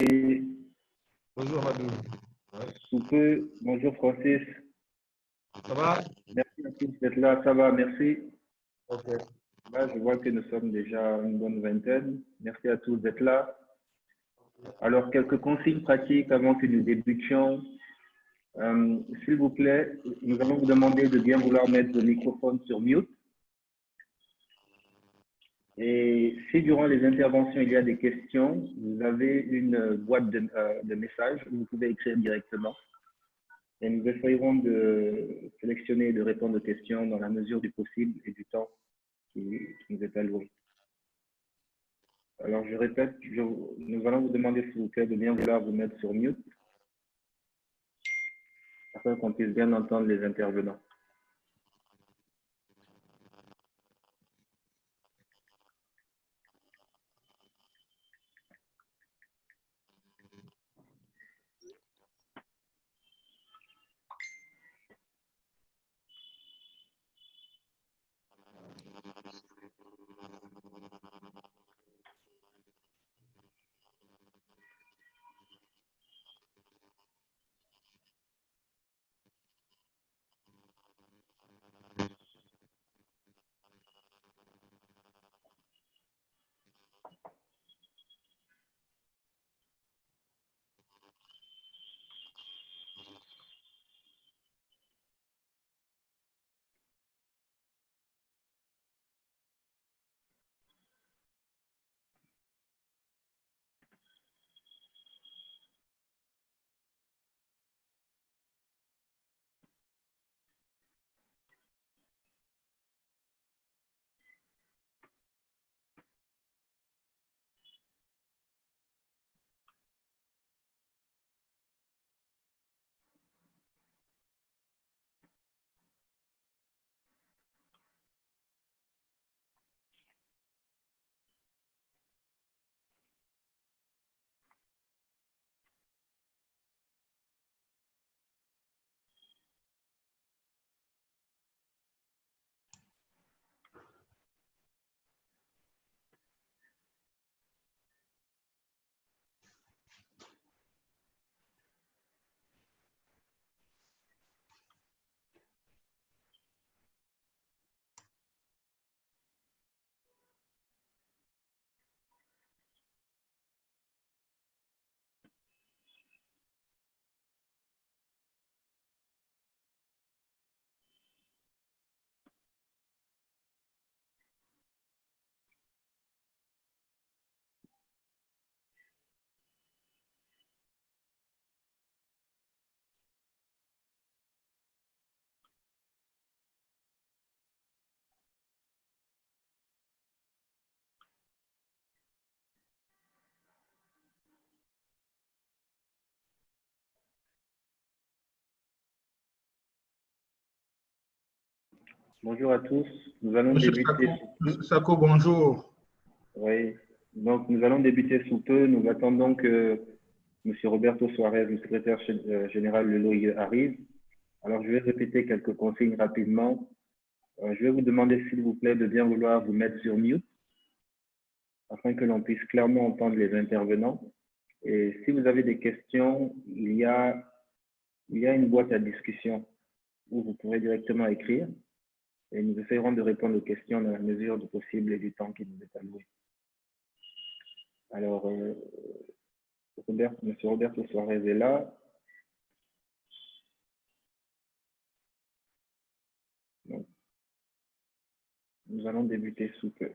Bonjour Madou. Ouais. Sous peu. Bonjour Francis. Ça va? Merci à tous d'être là. Ça va, merci. Ok. Là, je vois que nous sommes déjà une bonne vingtaine. Merci à tous d'être là. Alors, quelques consignes pratiques avant que nous débutions. S'il vous plaît, nous allons vous demander de bien vouloir mettre le microphone sur mute. Et si durant les interventions, il y a des questions, vous avez une boîte de messages où vous pouvez écrire directement. Et nous essayerons de sélectionner et de répondre aux questions dans la mesure du possible et du temps qui nous est alloué. Alors, je répète, nous allons vous demander, s'il vous plaît, de bien vouloir vous mettre sur mute afin qu'on puisse bien entendre les intervenants. Bonjour à tous. Nous allons Monsieur débuter. Sako, bonjour. Oui. Donc, nous allons débuter sous peu. Nous attendons que M. Roberto Suarez, le secrétaire général de l'OIE, arrive. Alors, je vais répéter quelques consignes rapidement. Je vais vous demander, s'il vous plaît, de bien vouloir vous mettre sur mute afin que l'on puisse clairement entendre les intervenants. Et si vous avez des questions, il y a une boîte à discussion où vous pourrez directement écrire et nous essayerons de répondre aux questions dans la mesure du possible et du temps qui nous est alloué. Alors, M. Roberto Suarez est là. Donc, nous allons débuter sous peu.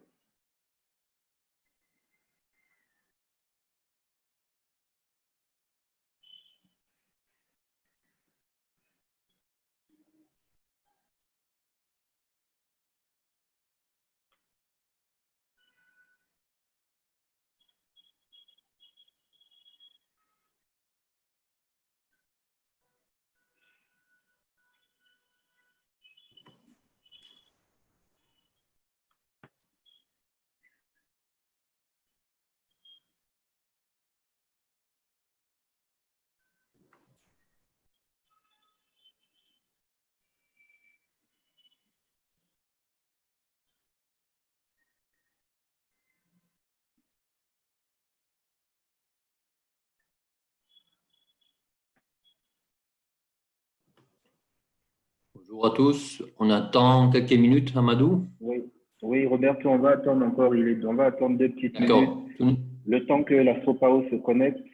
Bonjour à tous. On attend quelques minutes, Amadou. Oui, oui, Roberto, on va attendre encore. On va attendre 2 petites D'accord. minutes. Le temps que la FOPAO se connecte.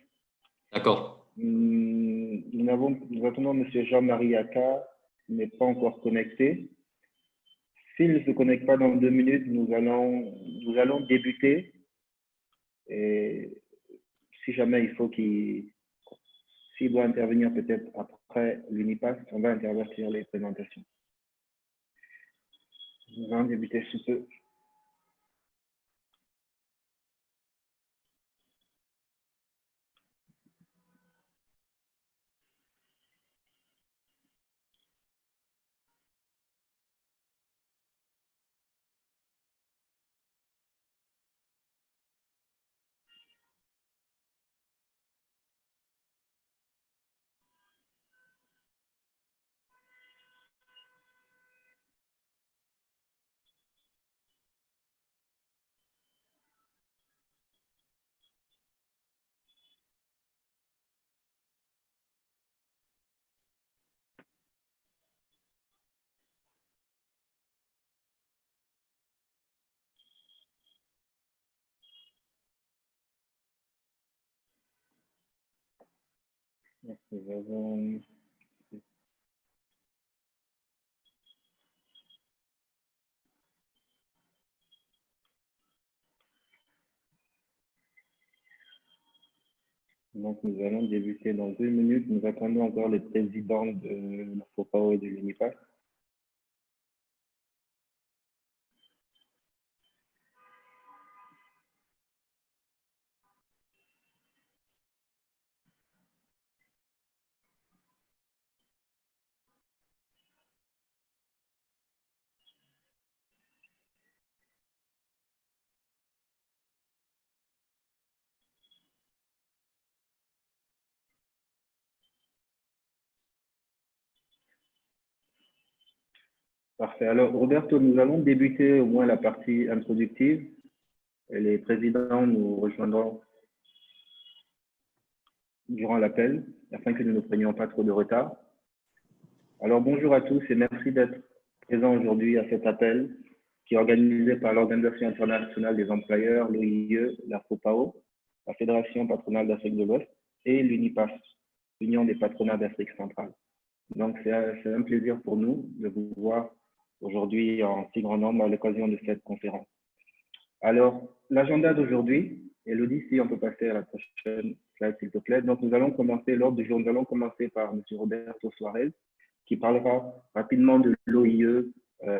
D'accord. Nous attendons M. Jean-Marie Aka, qui n'est pas encore connecté. S'il ne se connecte pas dans 2 minutes, nous allons débuter. Et si jamais s'il doit intervenir peut-être après l'UNIPAS, on va intervertir les présentations. Nous allons débuter sous peu. Nous avons... Donc, nous allons débuter dans 2 minutes. Nous attendons encore les présidents de la FOPAO et de l'UNIPAS. Parfait. Alors, Roberto, nous allons débuter au moins la partie introductive. Et les présidents nous rejoindront durant l'appel, afin que nous ne prenions pas trop de retard. Alors, bonjour à tous et merci d'être présents aujourd'hui à cet appel qui est organisé par l'Organisation internationale des employeurs, l'OIE, la FOPAO, la Fédération patronale d'Afrique de l'Ouest et l'UNIPAS, l'Union des patronats d'Afrique centrale. Donc, c'est un plaisir pour nous de vous voir aujourd'hui en si grand nombre à l'occasion de cette conférence. Alors, l'agenda d'aujourd'hui, Elodie, si on peut passer à la prochaine slide, s'il te plaît. Donc, nous allons commencer, l'ordre du jour, nous allons commencer par M. Roberto Suarez, qui parlera rapidement de l'OIE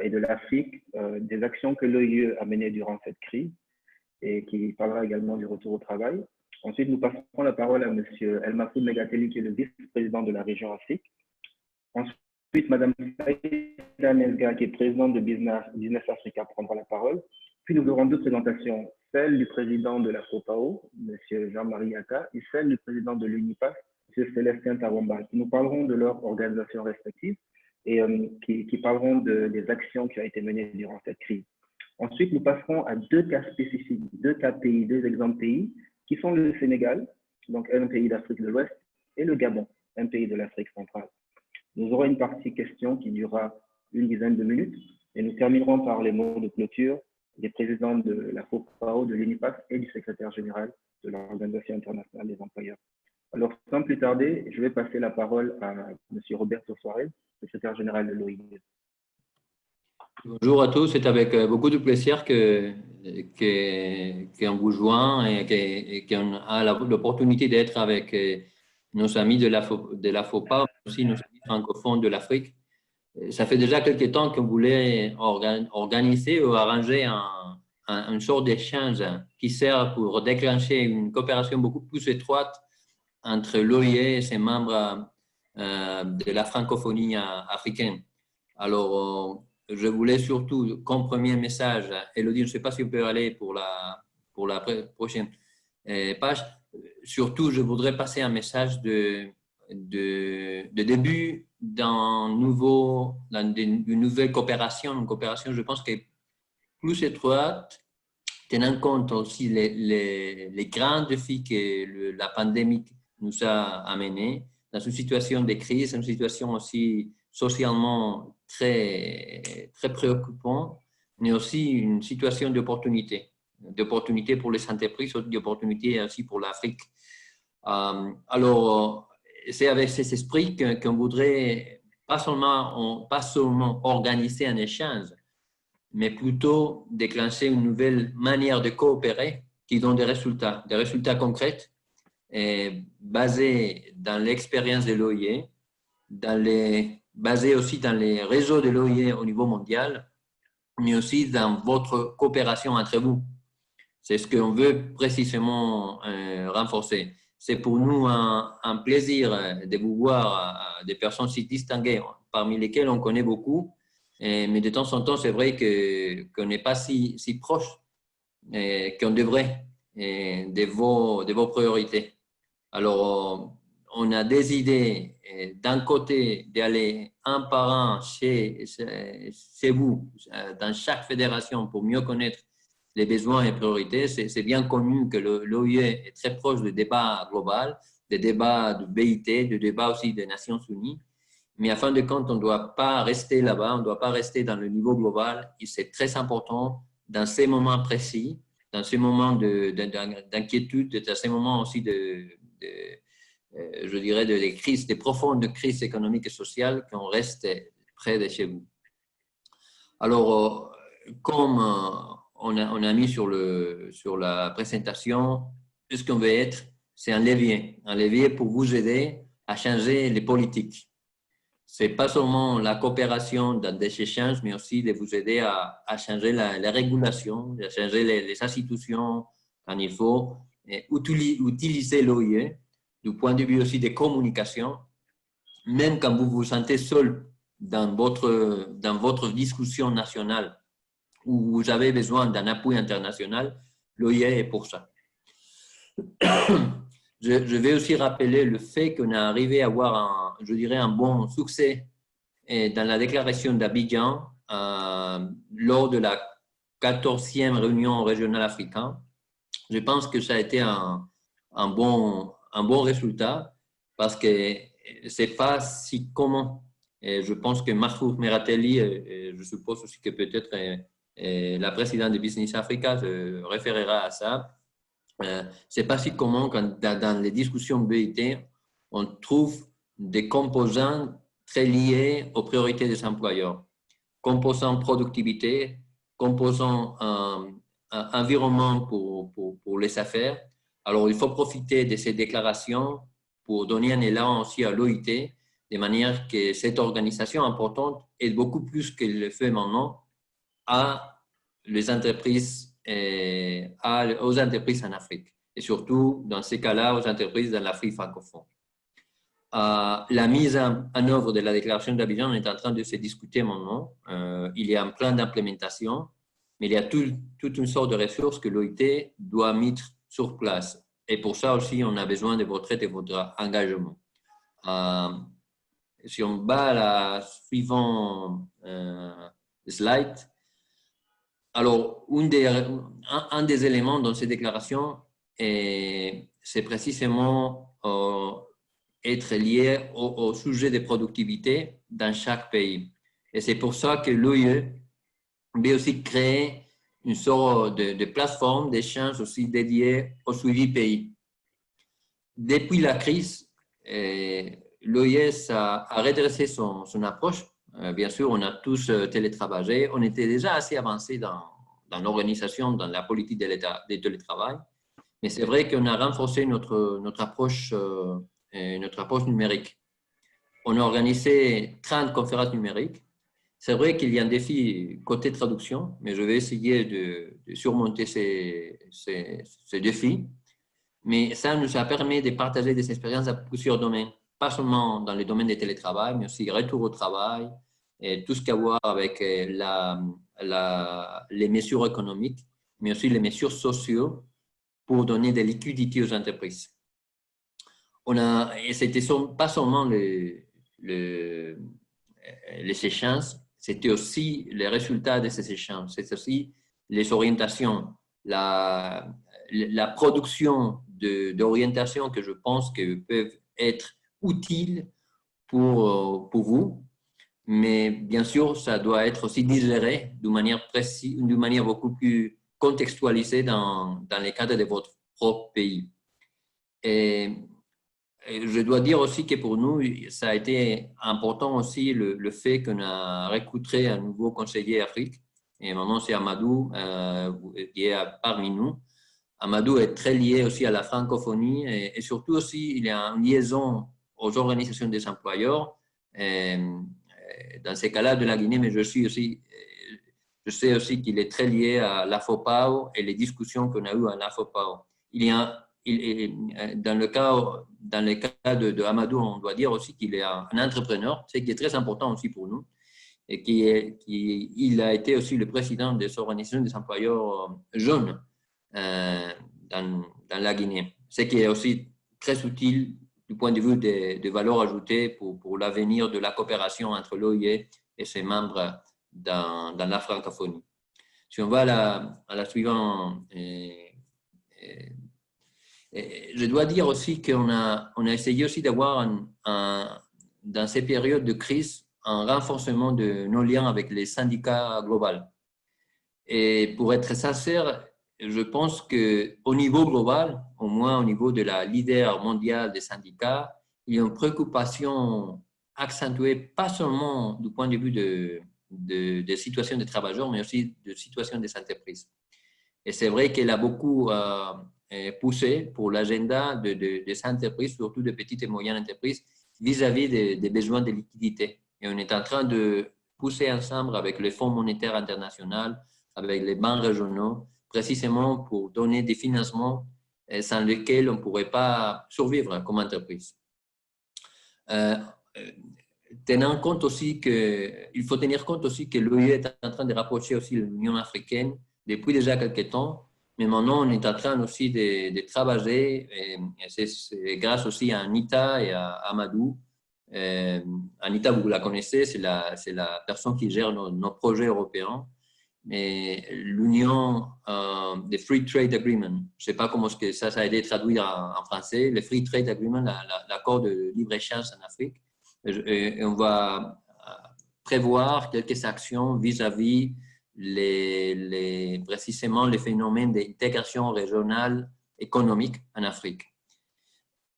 et de l'Afrique, des actions que l'OIE a menées durant cette crise, et qui parlera également du retour au travail. Ensuite, nous passerons la parole à M. El Mafoud Megateli, qui est le vice-président de la région Afrique. Ensuite, Mme Saïda Nesga, qui est présidente de Business Africa, prendra la parole. Puis nous aurons 2 présentations, celle du président de la FOPAO, M. Jean-Marie Aka, et celle du président de l'UNIPAS, M. Célestin Tawamba, qui nous parleront de leurs organisations respectives et qui parleront des actions qui ont été menées durant cette crise. Ensuite, nous passerons à 2 cas spécifiques, 2 cas pays, 2 exemples pays, qui sont le Sénégal, donc un pays d'Afrique de l'Ouest, et le Gabon, un pays de l'Afrique centrale. Nous aurons une partie questions qui durera une dizaine de minutes et nous terminerons par les mots de clôture des présidents de la FOPAO, de l'UNIPAS et du secrétaire général de l'Organisation internationale des employeurs. Alors, sans plus tarder, je vais passer la parole à M. Roberto Suarez, secrétaire général de l'OIE. Bonjour à tous. C'est avec beaucoup de plaisir qu'on vous joint et qu'on a l'opportunité d'être avec nos amis de la FOPA, mais aussi nos amis francophones de l'Afrique. Ça fait déjà quelques temps qu'on voulait organiser ou arranger une sorte d'échange qui sert pour déclencher une coopération beaucoup plus étroite entre l'OIE et ses membres de la francophonie africaine. Alors, je voulais surtout, comme premier message, Elodie, je ne sais pas si on peut aller pour la prochaine page. Surtout, je voudrais passer un message de début d'une nouvelle coopération. Une coopération, je pense, qui est plus étroite, tenant compte aussi les grands défis que la pandémie nous a amenés dans une situation de crise, une situation aussi socialement très, très préoccupant, mais aussi une situation d'opportunité pour les entreprises, d'opportunité aussi pour l'Afrique. Alors, c'est avec cet esprit qu'on voudrait pas seulement organiser un échange, mais plutôt déclencher une nouvelle manière de coopérer qui donne des résultats concrets, basés dans l'expérience de l'OIE, basés aussi dans les réseaux de l'OIE au niveau mondial, mais aussi dans votre coopération entre vous. C'est ce qu'on veut précisément renforcer. C'est pour nous un plaisir de vous voir, des personnes si distinguées, parmi lesquelles on connaît beaucoup, mais de temps en temps, c'est vrai qu'on n'est pas si proche qu'on devrait de vos priorités. Alors, on a des idées, d'un côté, d'aller un par un chez vous, dans chaque fédération, pour mieux connaître les besoins et priorités. C'est bien connu que l'OIE est très proche du débat global, des débats du BIT, du débat aussi des Nations Unies. Mais à fin de compte, on ne doit pas rester là-bas, on ne doit pas rester dans le niveau global. Et c'est très important, dans ces moments précis, dans ces moments d'inquiétude, dans ces moments aussi je dirais, des crises, des profondes crises économiques et sociales, qu'on reste près de chez vous. Alors, comme on a mis sur la présentation, ce qu'on veut être, c'est un levier pour vous aider à changer les politiques. Ce n'est pas seulement la coopération dans des échanges, mais aussi de vous aider à changer la régulation, à changer les institutions quand il faut, et utiliser l'OIE du point de vue aussi des communications, même quand vous vous sentez seul dans votre discussion nationale où vous avez besoin d'un appui international, l'OIE est pour ça. Je vais aussi rappeler le fait qu'on a arrivé à avoir un bon succès dans la déclaration d'Abidjan lors de la 14e réunion régionale africaine. Je pense que ça a été un bon résultat parce que ce n'est pas si commun. Et je pense que Mahfouz Meratelli, je suppose aussi que peut-être la présidente de Business Africa se référera à ça. Ce n'est pas si commun quand dans les discussions BIT, on trouve des composants très liés aux priorités des employeurs. Composants productivité, composants environnement pour les affaires. Alors, il faut profiter de ces déclarations pour donner un élan aussi à l'OIT, de manière que cette organisation importante aide beaucoup plus qu'elle le fait maintenant à les entreprises, aux entreprises en Afrique. Et surtout, dans ces cas-là, aux entreprises dans l'Afrique francophone. La mise en œuvre de la déclaration d'Abidjan est en train de se discuter maintenant. Il y a un plan d'implémentation, mais il y a toute une sorte de ressources que l'OIT doit mettre sur place. Et pour ça aussi, on a besoin de votre aide et de votre engagement. Si on va à la suivante slide, alors un des éléments dans ces déclarations, c'est précisément être lié au sujet de productivité dans chaque pays. Et c'est pour ça que l'OIE veut aussi créer une sorte de plateforme d'échange aussi dédiée au suivi pays. Depuis la crise, l'OIS a redressé son approche. Bien sûr, on a tous télétravaillé. On était déjà assez avancé dans l'organisation, dans la politique de télétravail. Mais c'est vrai qu'on a renforcé notre approche numérique. On a organisé 30 conférences numériques. C'est vrai qu'il y a un défi côté traduction, mais je vais essayer de surmonter ces défis. Mais ça nous a permis de partager des expériences dans plusieurs domaines, pas seulement dans le domaine du télétravail, mais aussi retour au travail, et tout ce qui a à voir avec les mesures économiques, mais aussi les mesures sociales pour donner des liquidités aux entreprises. Et c'était pas seulement les échanges, c'était aussi les résultats de ces échanges, c'est aussi les orientations, la production d'orientation que je pense que peuvent être utiles pour vous, mais bien sûr, ça doit être aussi digéré d'une manière précise, d'une manière beaucoup plus contextualisée dans les cadres de votre propre pays. Et je dois dire aussi que pour nous, ça a été important aussi le fait qu'on a recruté un nouveau conseiller Afrique. Et maintenant, c'est Amadou qui est parmi nous. Amadou est très lié aussi à la francophonie et surtout aussi, il y a une liaison aux organisations des employeurs. Dans ces cas-là de la Guinée, mais je sais aussi qu'il est très lié à l'AFOPAO et les discussions qu'on a eues à l'AFOPAO. Dans le cas de Amadou, on doit dire aussi qu'il est un entrepreneur, ce qui est très important aussi pour nous, et il a été aussi le président des organisations des employeurs jeunes dans la Guinée, ce qui est aussi très utile du point de vue des valeurs ajoutées pour l'avenir de la coopération entre l'OIE et ses membres dans la francophonie. Si on va à la suivante, je dois dire aussi qu'on a essayé aussi d'avoir dans ces périodes de crise un renforcement de nos liens avec les syndicats globaux. Et pour être sincère, je pense qu'au niveau global, au moins au niveau de la leader mondiale des syndicats, il y a une préoccupation accentuée, pas seulement du point de vue de situation des travailleurs, mais aussi de situation des entreprises. Et c'est vrai qu'elle a beaucoup poussé pour l'agenda des entreprises, surtout de petites et moyennes entreprises, vis-à-vis des besoins de liquidité. Et on est en train de pousser ensemble avec le Fonds monétaire international, avec les banques régionaux, précisément pour donner des financements sans lesquels on ne pourrait pas survivre comme entreprise. Tenant compte aussi il faut tenir compte aussi que l'OIE est en train de rapprocher aussi l'Union africaine depuis déjà quelques temps, mais maintenant on est en train aussi de travailler, et c'est grâce aussi à Anita et à Amadou. Anita, vous la connaissez, c'est la personne qui gère nos projets européens. Mais l'union des Free Trade Agreement, je ne sais pas comment ça a été traduit en français, le Free Trade Agreement, l'accord de libre-échange en Afrique. Et on va prévoir quelques actions vis-à-vis précisément les phénomènes d'intégration régionale économique en Afrique.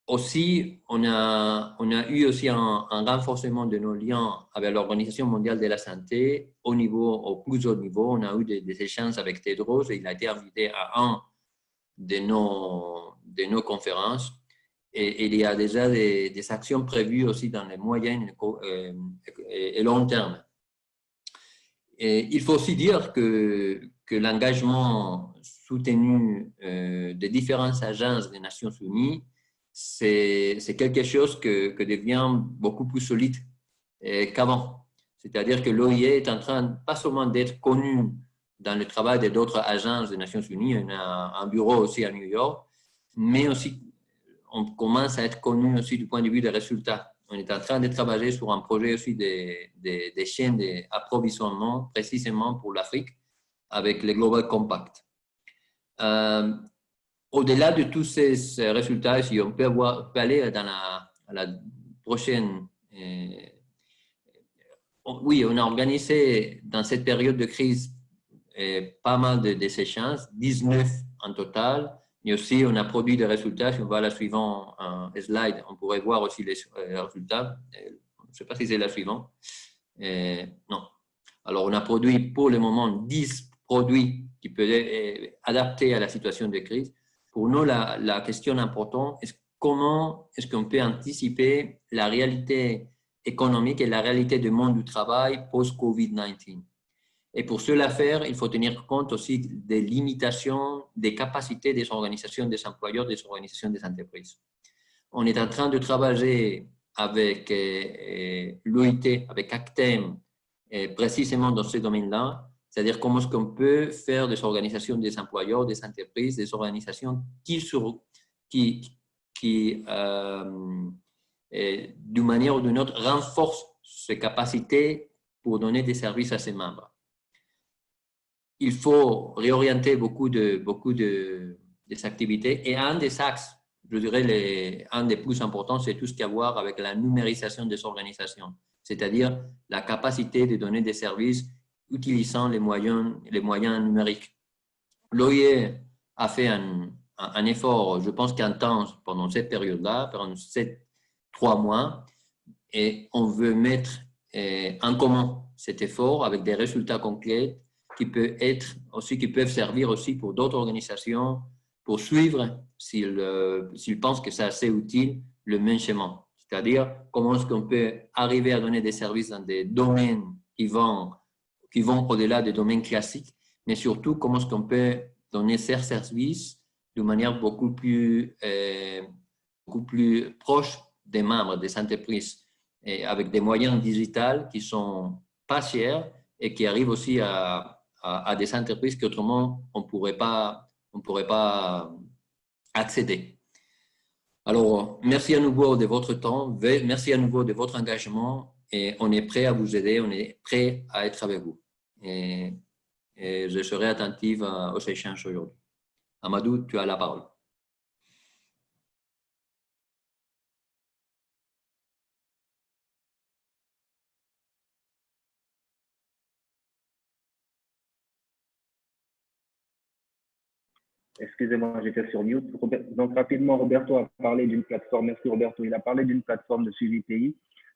Aussi, on a eu aussi un renforcement de nos liens avec l'Organisation mondiale de la santé au plus haut niveau. On a eu des échanges avec Tedros et il a été invité à un de nos conférences. Et il y a déjà des actions prévues aussi dans les moyens et long terme. Et il faut aussi dire que l'engagement soutenu des différentes agences des Nations Unies, c'est quelque chose que devient beaucoup plus solide qu'avant. C'est-à-dire que l'OIE est en train pas seulement d'être connu dans le travail d'autres agences des Nations Unies, on a un bureau aussi à New York, mais aussi on commence à être connu aussi du point de vue des résultats. On est en train de travailler sur un projet aussi des chaînes d'approvisionnement précisément pour l'Afrique avec le Global Compact. Au-delà de tous ces résultats, si on peut aller dans la prochaine. Oui, on a organisé dans cette période de crise pas mal de échanges, 19 en total. Mais aussi, on a produit des résultats. Si on va à la suivante slide, on pourrait voir aussi les résultats. Je ne sais pas si c'est la suivante. Non. Alors, on a produit pour le moment 10 produits qui peuvent être adaptés à la situation de crise. Pour nous, la question importante est comment est-ce qu'on peut anticiper la réalité économique et la réalité du monde du travail post-COVID-19. Et pour cela faire, il faut tenir compte aussi des limitations, des capacités des organisations des employeurs, des organisations des entreprises. On est en train de travailler avec l'OIT, avec Actem, précisément dans ce domaine-là, c'est-à-dire comment est-ce qu'on peut faire des organisations des employeurs, des entreprises, des organisations qui d'une manière ou d'une autre, renforcent ses capacités pour donner des services à ses membres. Il faut réorienter beaucoup des activités et un des axes, je dirais un des plus importants, c'est tout ce qui a à voir avec la numérisation des organisations. c'est-à-dire la capacité de donner des services utilisant les moyens numériques. L'OIE a fait un effort, je pense intense pendant cette période-là, pendant ces 3 mois, et on veut mettre en commun cet effort avec des résultats concrets qui peuvent servir aussi pour d'autres organisations pour suivre s'ils pensent que c'est assez utile le même schéma. C'est-à-dire comment est-ce qu'on peut arriver à donner des services dans des domaines qui vont au-delà des domaines classiques, mais surtout comment est-ce qu'on peut donner ces services de manière beaucoup plus proche des membres, des entreprises, et avec des moyens digitaux qui sont pas chers et qui arrivent aussi à des entreprises qu'autrement on pourrait pas accéder. Alors, merci à nouveau de votre temps, merci à nouveau de votre engagement et on est prêt à vous aider, on est prêt à être avec vous. Et je serai attentive aux échanges aujourd'hui. Amadou, tu as la parole. Excusez-moi, j'étais sur mute. Donc, rapidement, Roberto a parlé d'une plateforme. Merci, Roberto. Il a parlé d'une plateforme de suivi pays.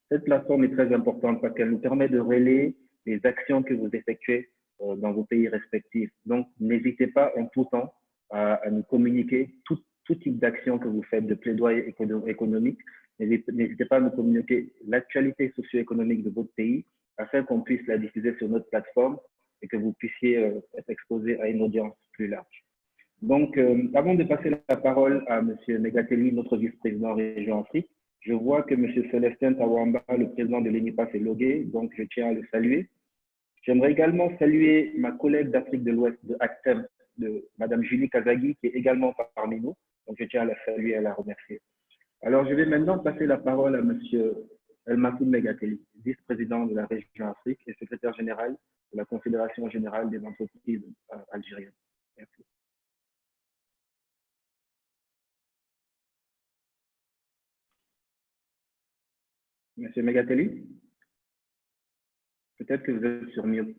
Cette plateforme est très importante parce qu'elle nous permet de relayer les actions que vous effectuez dans vos pays respectifs. Donc, n'hésitez pas en tout temps à nous communiquer tout type d'action que vous faites, de plaidoyer économique. N'hésitez pas à nous communiquer l'actualité socio-économique de votre pays afin qu'on puisse la diffuser sur notre plateforme et que vous puissiez être exposé à une audience plus large. Donc, avant de passer la parole à M. Megatelli, notre vice-président Région Afrique, je vois que M. Célestin Tawamba, le président de l'ENIPAS, est logué, donc je tiens à le saluer. J'aimerais également saluer ma collègue d'Afrique de l'Ouest de ACTEM, de Mme Julie Kazagui, qui est également parmi nous. Donc, je tiens à la saluer et à la remercier. Alors, je vais maintenant passer la parole à M. El-Makoud Megatelli, vice-président de la Région Afrique et secrétaire général de la Confédération générale des entreprises algériennes. Merci. Monsieur Megatelli, peut-être que vous êtes sur mute.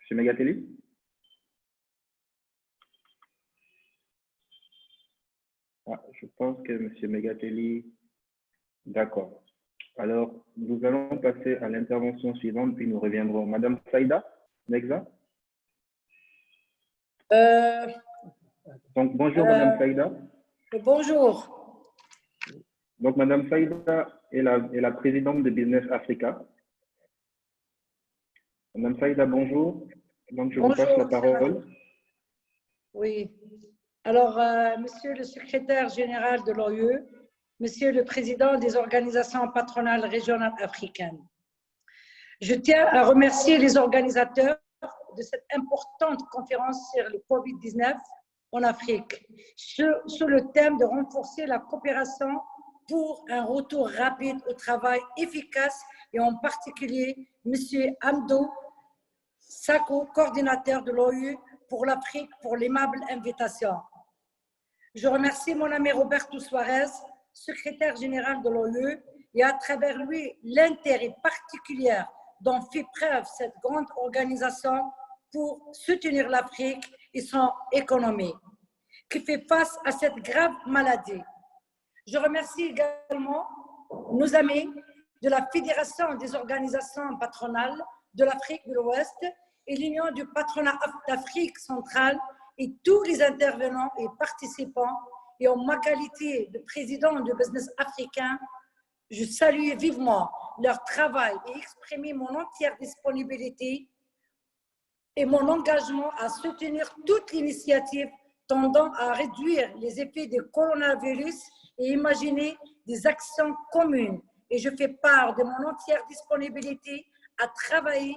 Monsieur Megatelli? Ah, je pense que Monsieur Megatelli… D'accord. Alors, nous allons passer à l'intervention suivante, puis nous reviendrons. Madame Saïda, Nexa? Donc, bonjour Madame Saïda. Bonjour. Donc, Madame Saïda est la présidente de Business Africa. Madame Saïda, bonjour. Donc, je vous passe la parole. Oui. Alors, Monsieur le secrétaire général de l'OIE, Monsieur le président des organisations patronales régionales africaines, je tiens à remercier les organisateurs de cette importante conférence sur le Covid-19 en Afrique, sous le thème de renforcer la coopération pour un retour rapide au travail efficace et en particulier M. Amdo Sako, coordinateur de l'OIE pour l'Afrique, pour l'aimable invitation. Je remercie mon ami Roberto Suarez, secrétaire général de l'OIE, et à travers lui l'intérêt particulier dont fait preuve cette grande organisation pour soutenir l'Afrique et son économie, qui fait face à cette grave maladie. Je remercie également nos amis de la Fédération des organisations patronales de l'Afrique de l'Ouest et l'Union du patronat d'Afrique centrale et tous les intervenants et participants. Et en ma qualité de président du Business africain, je salue vivement leur travail et exprimer mon entière disponibilité et mon engagement à soutenir toute l'initiative tendant à réduire les effets du coronavirus et imaginer des actions communes. Et je fais part de mon entière disponibilité à travailler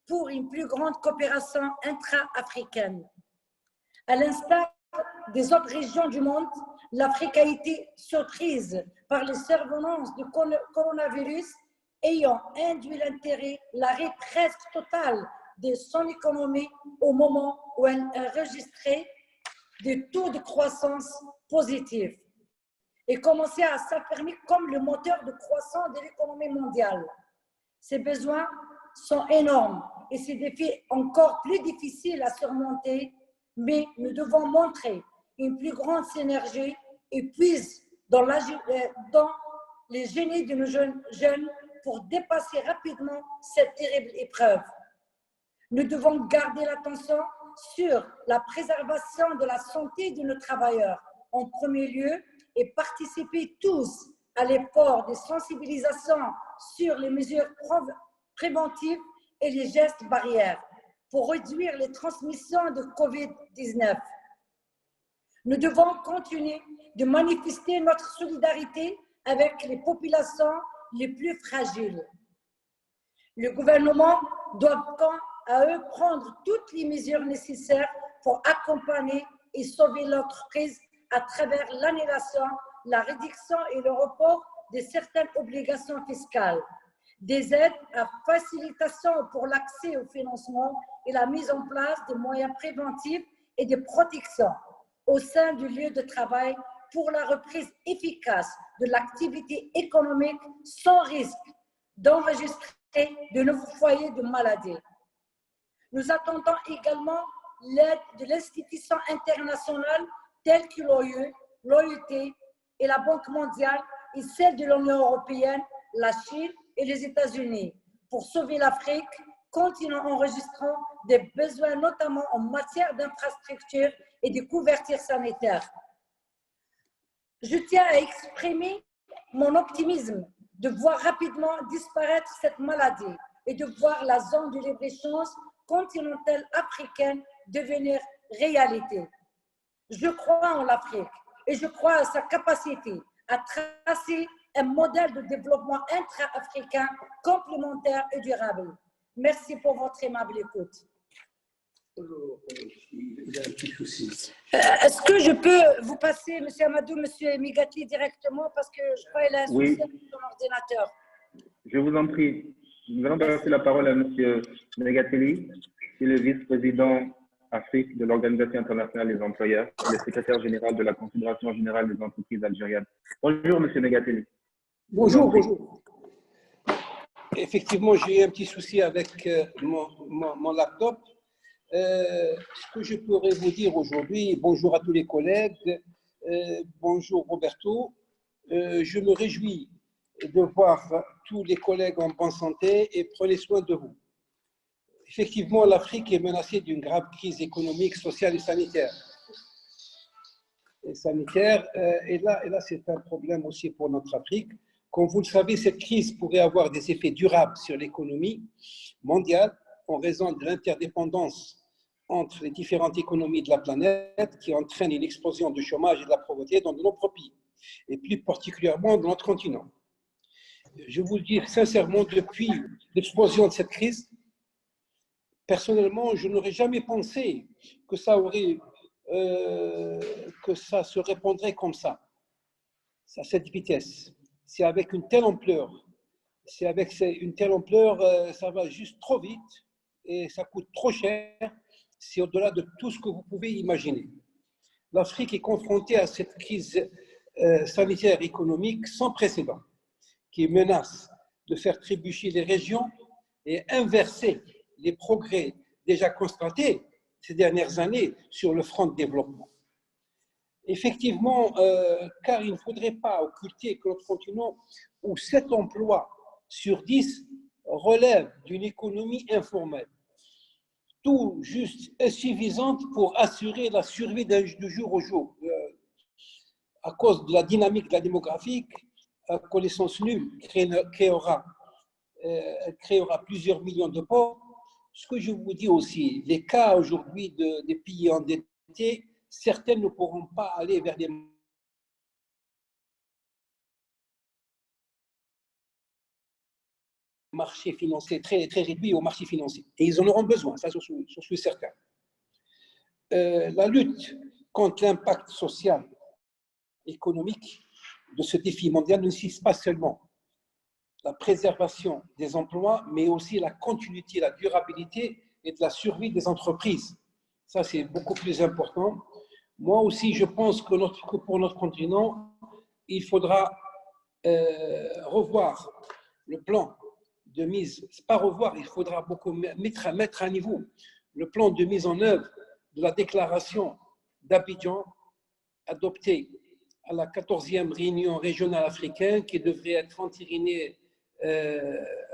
pour une plus grande coopération intra-africaine. À l'instar des autres régions du monde, l'Afrique a été surprise par les survenances du coronavirus ayant induit l'arrêt presque total de son économie au moment où elle enregistrait des taux de croissance positifs. et commencer à s'affirmer comme le moteur de croissance de l'économie mondiale. Ces besoins sont énormes et ces défis encore plus difficiles à surmonter, mais nous devons montrer une plus grande synergie et puiser dans les génies de nos jeunes pour dépasser rapidement cette terrible épreuve. Nous devons garder l'attention sur la préservation de la santé de nos travailleurs en premier lieu et participer tous à l'effort de sensibilisation sur les mesures préventives et les gestes barrières pour réduire les transmissions de COVID-19. Nous devons continuer de manifester notre solidarité avec les populations les plus fragiles. Le gouvernement doit, quant à eux, prendre toutes les mesures nécessaires pour accompagner et sauver l'entreprise à travers l'annulation, la réduction et le report de certaines obligations fiscales, des aides à facilitation pour l'accès au financement et la mise en place de moyens préventifs et de protection au sein du lieu de travail pour la reprise efficace de l'activité économique sans risque d'enregistrer de nouveaux foyers de maladie. Nous attendons également l'aide de l'institution internationale telle que l'OIE, l'OIT et la Banque mondiale et celle de l'Union européenne, la Chine et les États-Unis pour sauver l'Afrique, continent enregistrant des besoins notamment en matière d'infrastructures et de couverture sanitaire. Je tiens à exprimer mon optimisme de voir rapidement disparaître cette maladie et de voir la zone de libre-échange continentale africaine devenir réalité. Je crois en l'Afrique et je crois à sa capacité à tracer un modèle de développement intra-africain complémentaire et durable. Merci pour votre aimable écoute. Est-ce que je peux vous passer, M. Amadou, M. Migatli directement parce que je crois qu'il a un souci avec son ordinateur. Je vous en prie. Nous allons passer la parole à M. Megateli, qui est le vice-président Afrique de l'Organisation internationale des employeurs et le secrétaire général de la Confédération générale des entreprises algériennes. Bonjour, M. Megateli. Bonjour, bonjour. Effectivement, j'ai eu un petit souci avec mon laptop. Ce que je pourrais vous dire aujourd'hui, bonjour à tous les collègues, bonjour Roberto, je me réjouis de voir tous les collègues en bonne santé et prenez soin de vous. Effectivement, l'Afrique est menacée d'une grave crise économique, sociale et sanitaire. Et là c'est un problème aussi pour notre Afrique. Comme vous le savez, cette crise pourrait avoir des effets durables sur l'économie mondiale en raison de l'interdépendance entre les différentes économies de la planète qui entraîne une explosion du chômage et de la pauvreté dans de nombreux pays, et plus particulièrement dans notre continent. Je vous le dis sincèrement, depuis l'explosion de cette crise, personnellement, je n'aurais jamais pensé que ça se répandrait comme ça, à cette vitesse. C'est avec une telle ampleur, ça va juste trop vite et ça coûte trop cher. C'est au-delà de tout ce que vous pouvez imaginer. L'Afrique est confrontée à cette crise sanitaire économique sans précédent qui menace de faire trébucher les régions et inverser les progrès déjà constatés ces dernières années sur le front de développement. Effectivement, car il ne faudrait pas occulter que notre continent, où 7 emplois sur 10 relèvent d'une économie informelle, tout juste insuffisante pour assurer la survie du jour au jour. À cause de la dynamique de la démographique, à connaissance nulle, créera plusieurs millions de pauvres. Ce que je vous dis aussi, les cas aujourd'hui des pays endettés, certains ne pourront pas aller vers des marchés financiers très réduits aux marchés financiers. Et ils en auront besoin, ça, je suis certain. La lutte contre l'impact social, économique de ce défi mondial ne nécessite pas seulement la préservation des emplois, mais aussi la continuité, la durabilité et de la survie des entreprises. Ça, c'est beaucoup plus important. Moi aussi, je pense que pour notre continent, il faudra revoir le plan de mise, pas revoir, il faudra beaucoup mettre à niveau le plan de mise en œuvre de la déclaration d'Abidjan adoptée à la 14e réunion régionale africaine qui devrait être entérinée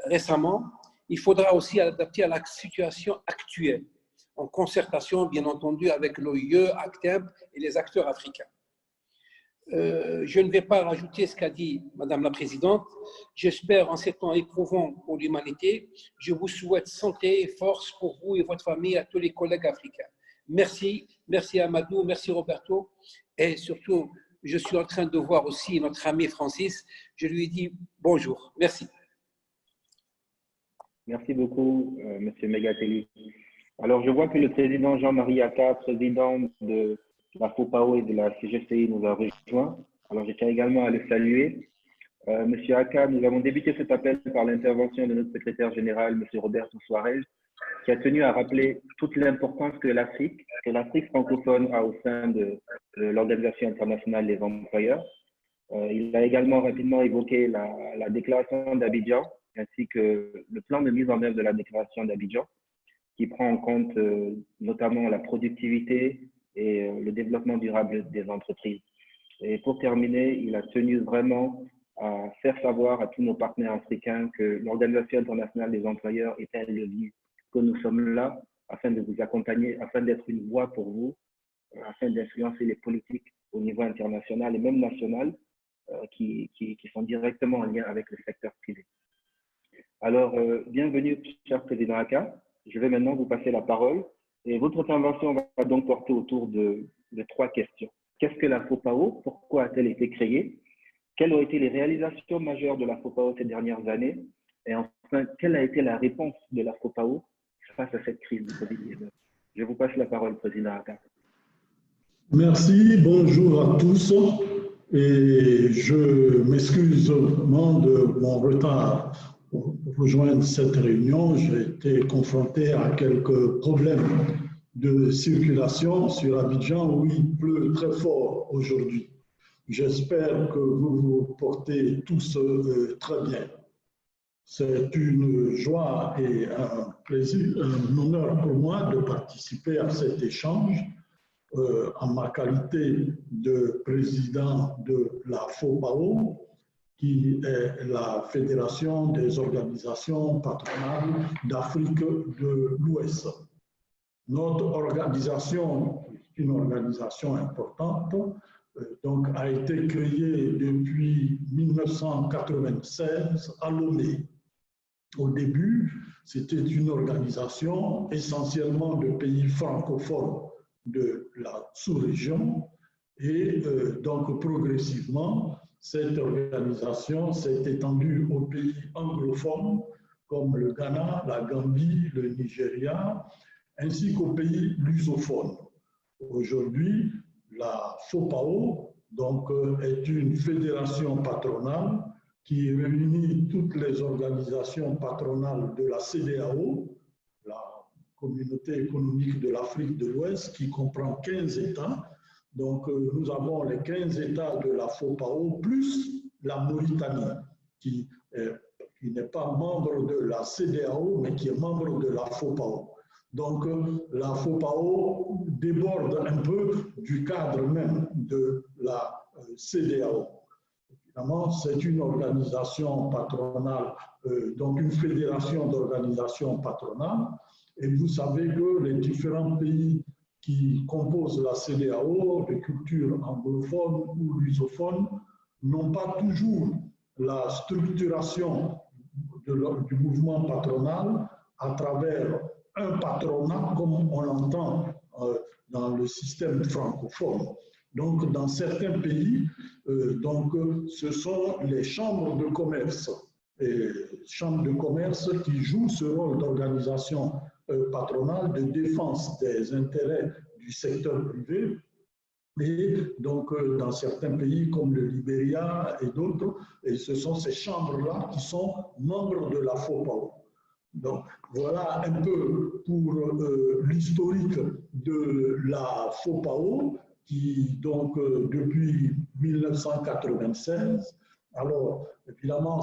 récemment. Il faudra aussi adapter à la situation actuelle, en concertation, bien entendu, avec l'OIE, ACTEB et les acteurs africains. Je ne vais pas rajouter ce qu'a dit Madame la Présidente. J'espère en ces temps éprouvants pour l'humanité. Je vous souhaite santé et force pour vous et votre famille, à tous les collègues africains. Merci, merci Amadou, merci Roberto. Et surtout, je suis en train de voir aussi notre ami Francis. Je lui dis bonjour. Merci. Merci beaucoup, Monsieur Megatelli. Alors, je vois que le président Jean-Marie Aka, président de la FOPAO et de la CGCI, nous a rejoint. Alors, je tiens également à le saluer. Monsieur Aka, nous avons débuté cet appel par l'intervention de notre secrétaire général, Monsieur Roberto Suarez, qui a tenu à rappeler toute l'importance que l'Afrique francophone a au sein de l'Organisation internationale des employeurs. Il a également rapidement évoqué la déclaration d'Abidjan, ainsi que le plan de mise en œuvre de la déclaration d'Abidjan, qui prend en compte notamment la productivité et le développement durable des entreprises. Et pour terminer, il a tenu vraiment à faire savoir à tous nos partenaires africains que l'Organisation internationale des employeurs est un levier, que nous sommes là afin de vous accompagner, afin d'être une voix pour vous, afin d'influencer les politiques au niveau international et même national qui sont directement en lien avec le secteur privé. Alors, bienvenue, cher président Aka. Je vais maintenant vous passer la parole et votre intervention va donc porter autour de 3 questions. Qu'est-ce que la FOPAO? Pourquoi a-t-elle été créée? Quelles ont été les réalisations majeures de la FOPAO ces dernières années? Et enfin, quelle a été la réponse de la FOPAO face à cette crise du Covid-19? Je vous passe la parole, président Aka. Merci, bonjour à tous. Et je m'excuse vraiment de mon retard pour rejoindre cette réunion. J'ai été confronté à quelques problèmes de circulation sur Abidjan où il pleut très fort aujourd'hui. J'espère que vous vous portez tous très bien. C'est une joie et un plaisir, un honneur pour moi de participer à cet échange en ma qualité de président de la FOPAO, qui est la Fédération des organisations patronales d'Afrique de l'Ouest. Notre organisation, une organisation importante, donc a été créée depuis 1996 à Lomé. Au début, c'était une organisation essentiellement de pays francophones de la sous-région et donc progressivement, cette organisation s'est étendue aux pays anglophones comme le Ghana, la Gambie, le Nigeria, ainsi qu'aux pays lusophones. Aujourd'hui, la FOPAO donc, est une fédération patronale qui réunit toutes les organisations patronales de la CEDEAO, la Communauté économique de l'Afrique de l'Ouest, qui comprend 15 États. Donc, nous avons les 15 États de la FOPAO, plus la Mauritanie, qui n'est pas membre de la CEDEAO, mais qui est membre de la FOPAO. Donc, la FOPAO déborde un peu du cadre même de la CEDEAO. Évidemment, c'est une organisation patronale, donc une fédération d'organisations patronales. Et vous savez que les différents pays qui composent la CEDEAO, de culture anglophone ou lusophone, n'ont pas toujours la structuration du mouvement patronal à travers un patronat comme on l'entend dans le système francophone. Donc, dans certains pays, ce sont les chambres de commerce, qui jouent ce rôle d'organisation patronale de défense des intérêts du secteur privé. Et donc, dans certains pays comme le Libéria et d'autres, et ce sont ces chambres-là qui sont membres de la FOPAO. Donc, voilà un peu pour l'historique de la FOPAO. qui, donc, depuis 1996, alors, évidemment,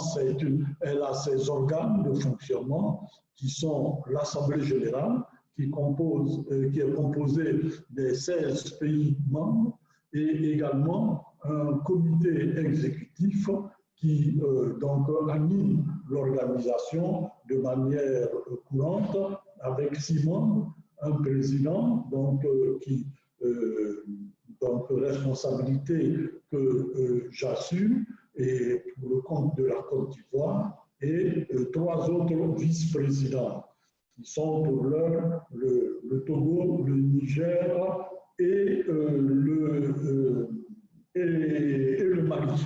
elle a ses organes de fonctionnement qui sont l'Assemblée générale, qui est composée des 16 pays membres, et également un comité exécutif qui donc anime l'organisation de manière courante avec 6 membres, un président donc, qui donc responsabilité que j'assume et pour le compte de la Côte d'Ivoire et 3 autres vice-présidents qui sont pour l'heure le Togo, le Niger et le Mali.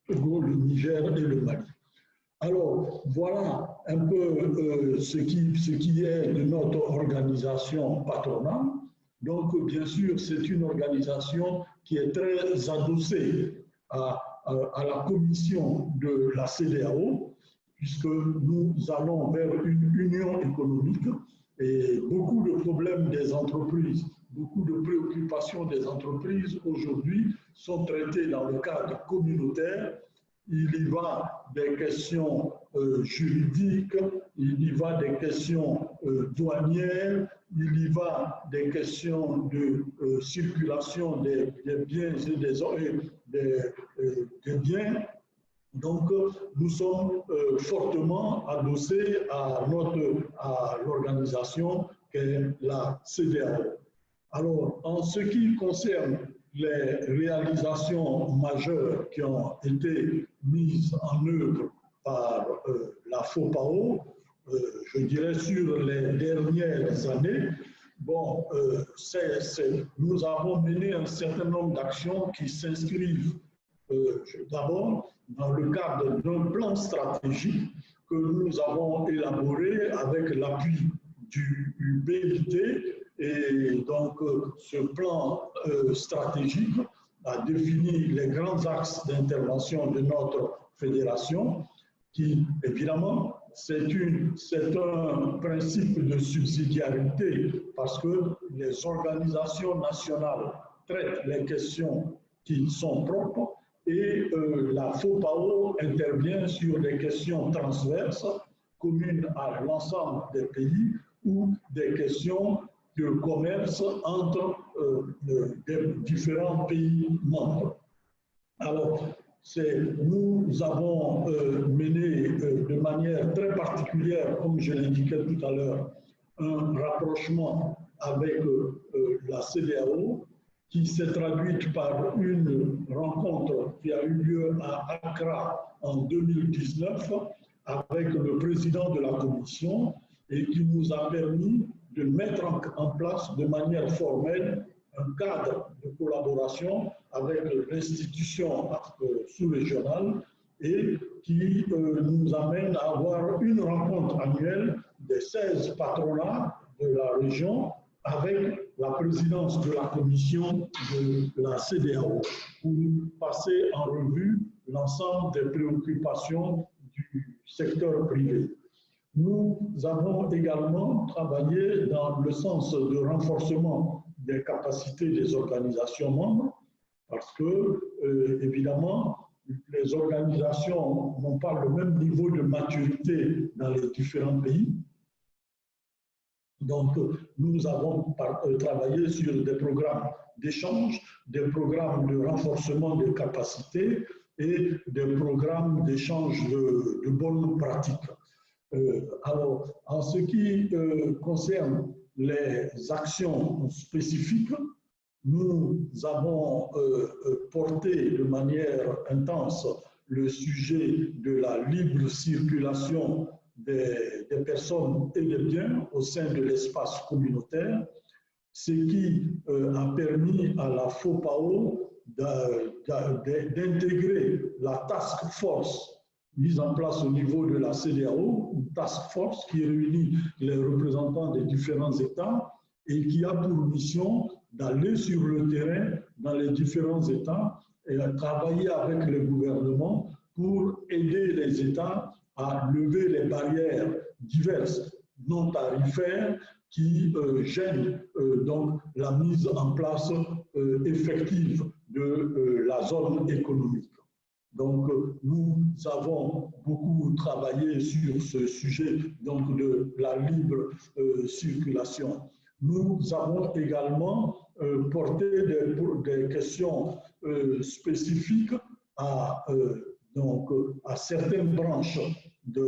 Le Togo, le Niger et le Mali. Alors, voilà un peu ce qui est de notre organisation patronale. Donc, bien sûr, c'est une organisation qui est très adossée à la commission de la CEDEAO, puisque nous allons vers une union économique et beaucoup de problèmes des entreprises, beaucoup de préoccupations des entreprises aujourd'hui sont traitées dans le cadre communautaire. Il y va des questions juridiques, il y va des questions douanières, il y va des questions de circulation des biens et des biens. Donc, nous sommes fortement adossés à l'organisation qu'est la CEDEAO. Alors, en ce qui concerne les réalisations majeures qui ont été mises en œuvre par la FOPAO, je dirais sur les dernières années, bon, nous avons mené un certain nombre d'actions qui s'inscrivent d'abord dans le cadre d'un plan stratégique que nous avons élaboré avec l'appui du BIT. Et donc, ce plan stratégique a défini les grands axes d'intervention de notre fédération, qui, évidemment, c'est un principe de subsidiarité parce que les organisations nationales traitent les questions qui sont propres et la FOPAO intervient sur des questions transverses communes à l'ensemble des pays ou des questions de commerce entre les différents pays membres. Alors, nous avons mené de manière très particulière, comme je l'indiquais tout à l'heure, un rapprochement avec la CEDEAO qui s'est traduite par une rencontre qui a eu lieu à Accra en 2019 avec le président de la Commission et qui nous a permis de mettre en place de manière formelle un cadre de collaboration avec l'institution sous-régionale et qui nous amène à avoir une rencontre annuelle des 16 patronats de la région avec la présidence de la commission de la CEDEAO pour passer en revue l'ensemble des préoccupations du secteur privé. Nous avons également travaillé dans le sens de renforcement des capacités des organisations membres parce que, évidemment, les organisations n'ont pas le même niveau de maturité dans les différents pays. Donc, nous avons travaillé sur des programmes d'échange, des programmes de renforcement des capacités et des programmes d'échange de bonnes pratiques. Alors, en ce qui concerne les actions spécifiques, nous avons porté de manière intense le sujet de la libre circulation des personnes et des biens au sein de l'espace communautaire, ce qui a permis à la FOPAO d'intégrer la task force mise en place au niveau de la CEDEAO, une task force qui réunit les représentants des différents États et qui a pour mission d'aller sur le terrain dans les différents États et à travailler avec les gouvernements pour aider les États à lever les barrières diverses non tarifaires qui gênent donc la mise en place effective de la zone économique. Donc, nous avons beaucoup travaillé sur ce sujet donc, de la libre circulation. Nous avons également porté des questions spécifiques à, à certaines branches du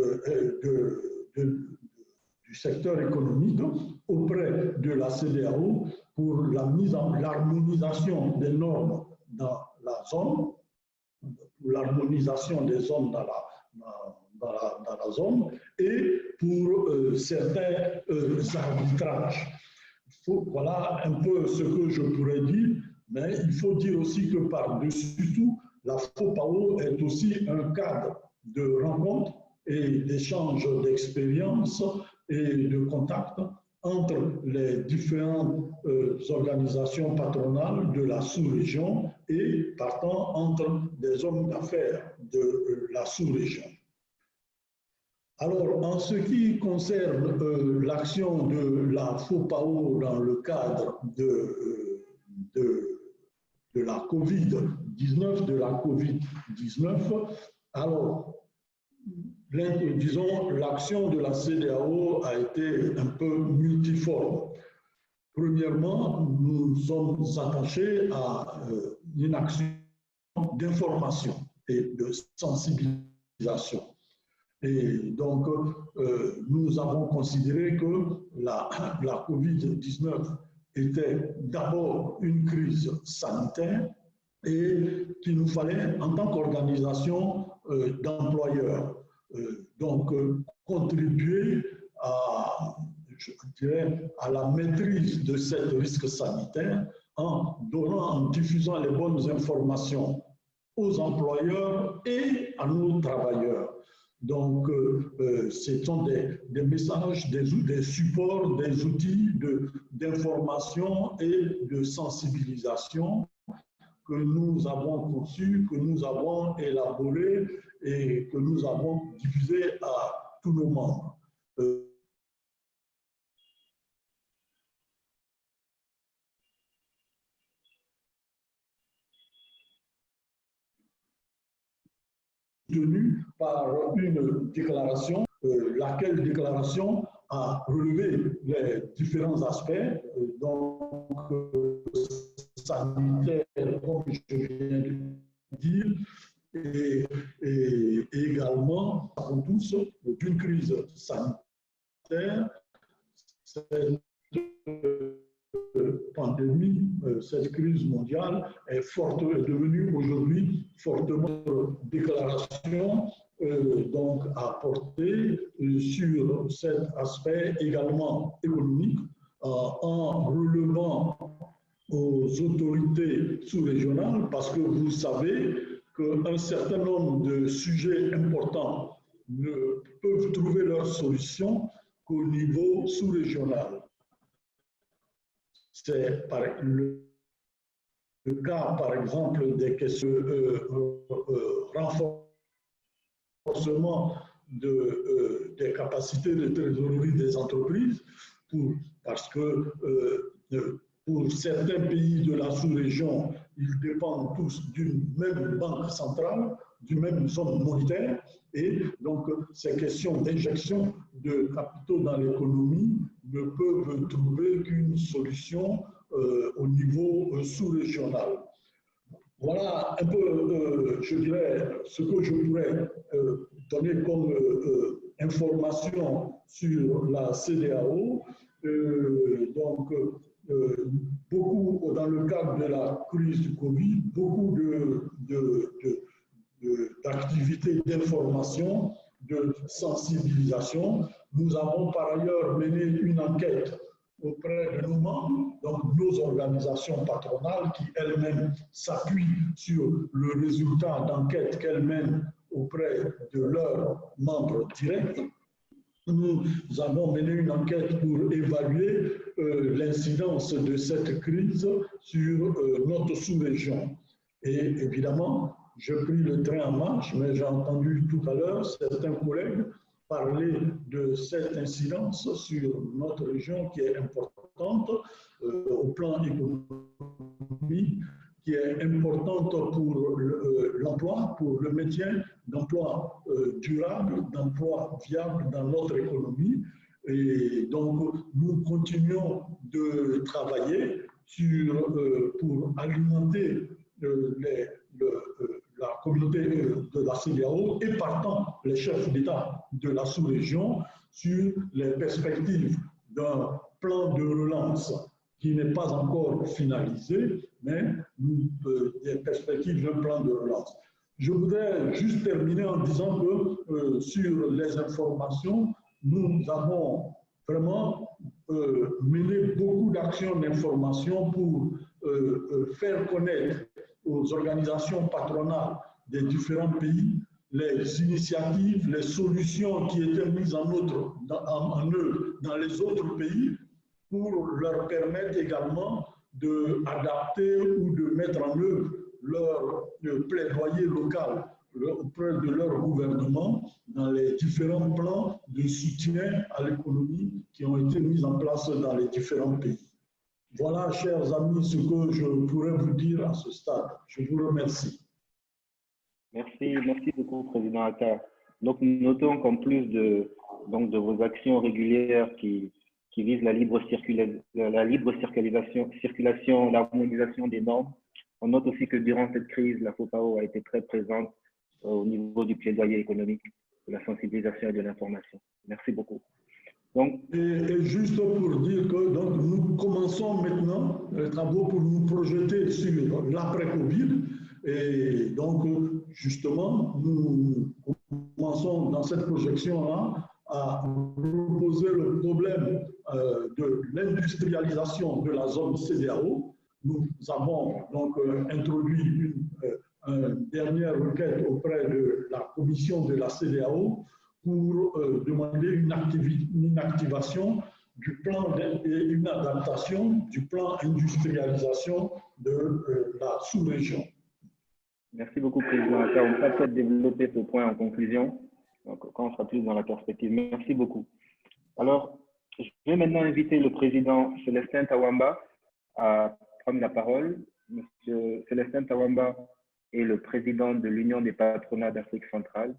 secteur économique auprès de la CEDEAO pour l'harmonisation des normes dans la zone, l'harmonisation des zones dans la zone et pour certains arbitrages. Voilà un peu ce que je pourrais dire, mais il faut dire aussi que par-dessus tout, la FOPAO est aussi un cadre de rencontre et d'échange d'expériences et de contacts entre les différentes organisations patronales de la sous-région et partant entre des hommes d'affaires de la sous-région. Alors, en ce qui concerne l'action de la FOPAO dans le cadre de la COVID-19, alors, disons, l'action de la CEDEAO a été un peu multiforme. Premièrement, nous sommes attachés à une action d'information et de sensibilisation. Et donc, nous avons considéré que la COVID-19 était d'abord une crise sanitaire et qu'il nous fallait, en tant qu'organisation d'employeurs, contribuer à, je dirais, à la maîtrise de ce risque sanitaire en diffusant les bonnes informations aux employeurs et à nos travailleurs. Donc, ce sont des messages, des supports, des outils d'information et de sensibilisation que nous avons conçus, que nous avons élaborés et que nous avons diffusés à tous nos membres. Tenue par une déclaration, laquelle déclaration a relevé les différents aspects, donc sanitaires, comme je viens de dire, et également, nous savons tous, d'une crise sanitaire, cette pandémie, cette crise mondiale est devenue aujourd'hui fortement déclaration donc à porter sur cet aspect également économique en relevant aux autorités sous-régionales parce que vous savez qu'un certain nombre de sujets importants ne peuvent trouver leur solution qu'au niveau sous-régional. C'est le cas, par exemple, des questions renforcement des capacités de trésorerie des entreprises, parce que pour certains pays de la sous-région, ils dépendent tous d'une même banque centrale, d'une même zone monétaire, et donc ces questions d'injection de capitaux dans l'économie ne peuvent trouver qu'une solution au niveau sous-régional. Voilà un peu, je dirais, ce que je pourrais donner comme information sur la CEDEAO. Beaucoup, dans le cadre de la crise du Covid, beaucoup d'activités d'information, de sensibilisation. Nous avons par ailleurs mené une enquête auprès de nos membres, donc nos organisations patronales qui elles-mêmes s'appuient sur le résultat d'enquête qu'elles mènent auprès de leurs membres directs. Nous avons mené une enquête pour évaluer l'incidence de cette crise sur notre sous-région. Et évidemment, j'ai pris le train en marche, mais j'ai entendu tout à l'heure certains collègues parler de cette incidence sur notre région qui est importante. importante au plan économique, qui est importante pour l'emploi, pour le maintien d'emplois durables, d'emplois viables dans notre économie. Et donc, nous continuons de travailler pour alimenter la communauté de la CEDEAO et partant les chefs d'État de la sous-région sur les perspectives d'un plan de relance qui n'est pas encore finalisé, mais des perspectives d'un plan de relance. Je voudrais juste terminer en disant que sur les informations, nous avons vraiment mené beaucoup d'actions d'information pour faire connaître aux organisations patronales des différents pays les initiatives, les solutions qui étaient mises en œuvre dans les autres pays pour leur permettre également d'adapter ou de mettre en œuvre leur plaidoyer local auprès de leur gouvernement dans les différents plans de soutien à l'économie qui ont été mis en place dans les différents pays. Voilà, chers amis, ce que je pourrais vous dire à ce stade. Je vous remercie. Merci beaucoup, Président Attar. Donc, nous notons qu'en plus de vos actions régulières qui visent la libre circulation, l'harmonisation des normes, on note aussi que durant cette crise, la FOPAO a été très présente au niveau du plaidoyer économique, de la sensibilisation et de l'information. Merci beaucoup. Donc, et juste pour dire que donc, nous commençons maintenant les travaux pour nous projeter sur l'après-Covid. Et donc, justement, nous commençons dans cette projection-là à reposer le problème de l'industrialisation de la zone CEDEAO. Nous avons donc introduit une dernière requête auprès de la commission de la CEDEAO pour demander une activation du plan et une adaptation du plan industrialisation de la sous-région. Merci beaucoup, Président Attar. On va peut-être développer ce point en conclusion, donc, quand on sera plus dans la perspective. Merci beaucoup. Alors, je vais maintenant inviter le Président Célestin Tawamba à prendre la parole. Monsieur Célestin Tawamba est le président de l'Union des patronats d'Afrique centrale,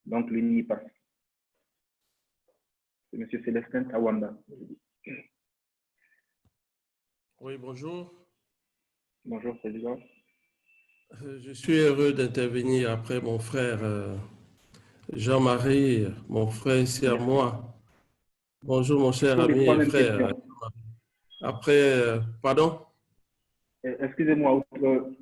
donc l'UNIPAS. C'est Monsieur Célestin Tawamba. Oui, bonjour. Bonjour, Président. Je suis heureux d'intervenir après mon frère Jean-Marie, mon frère, c'est à moi. Bonjour, mon cher ami et frère. Après, pardon? Excusez-moi,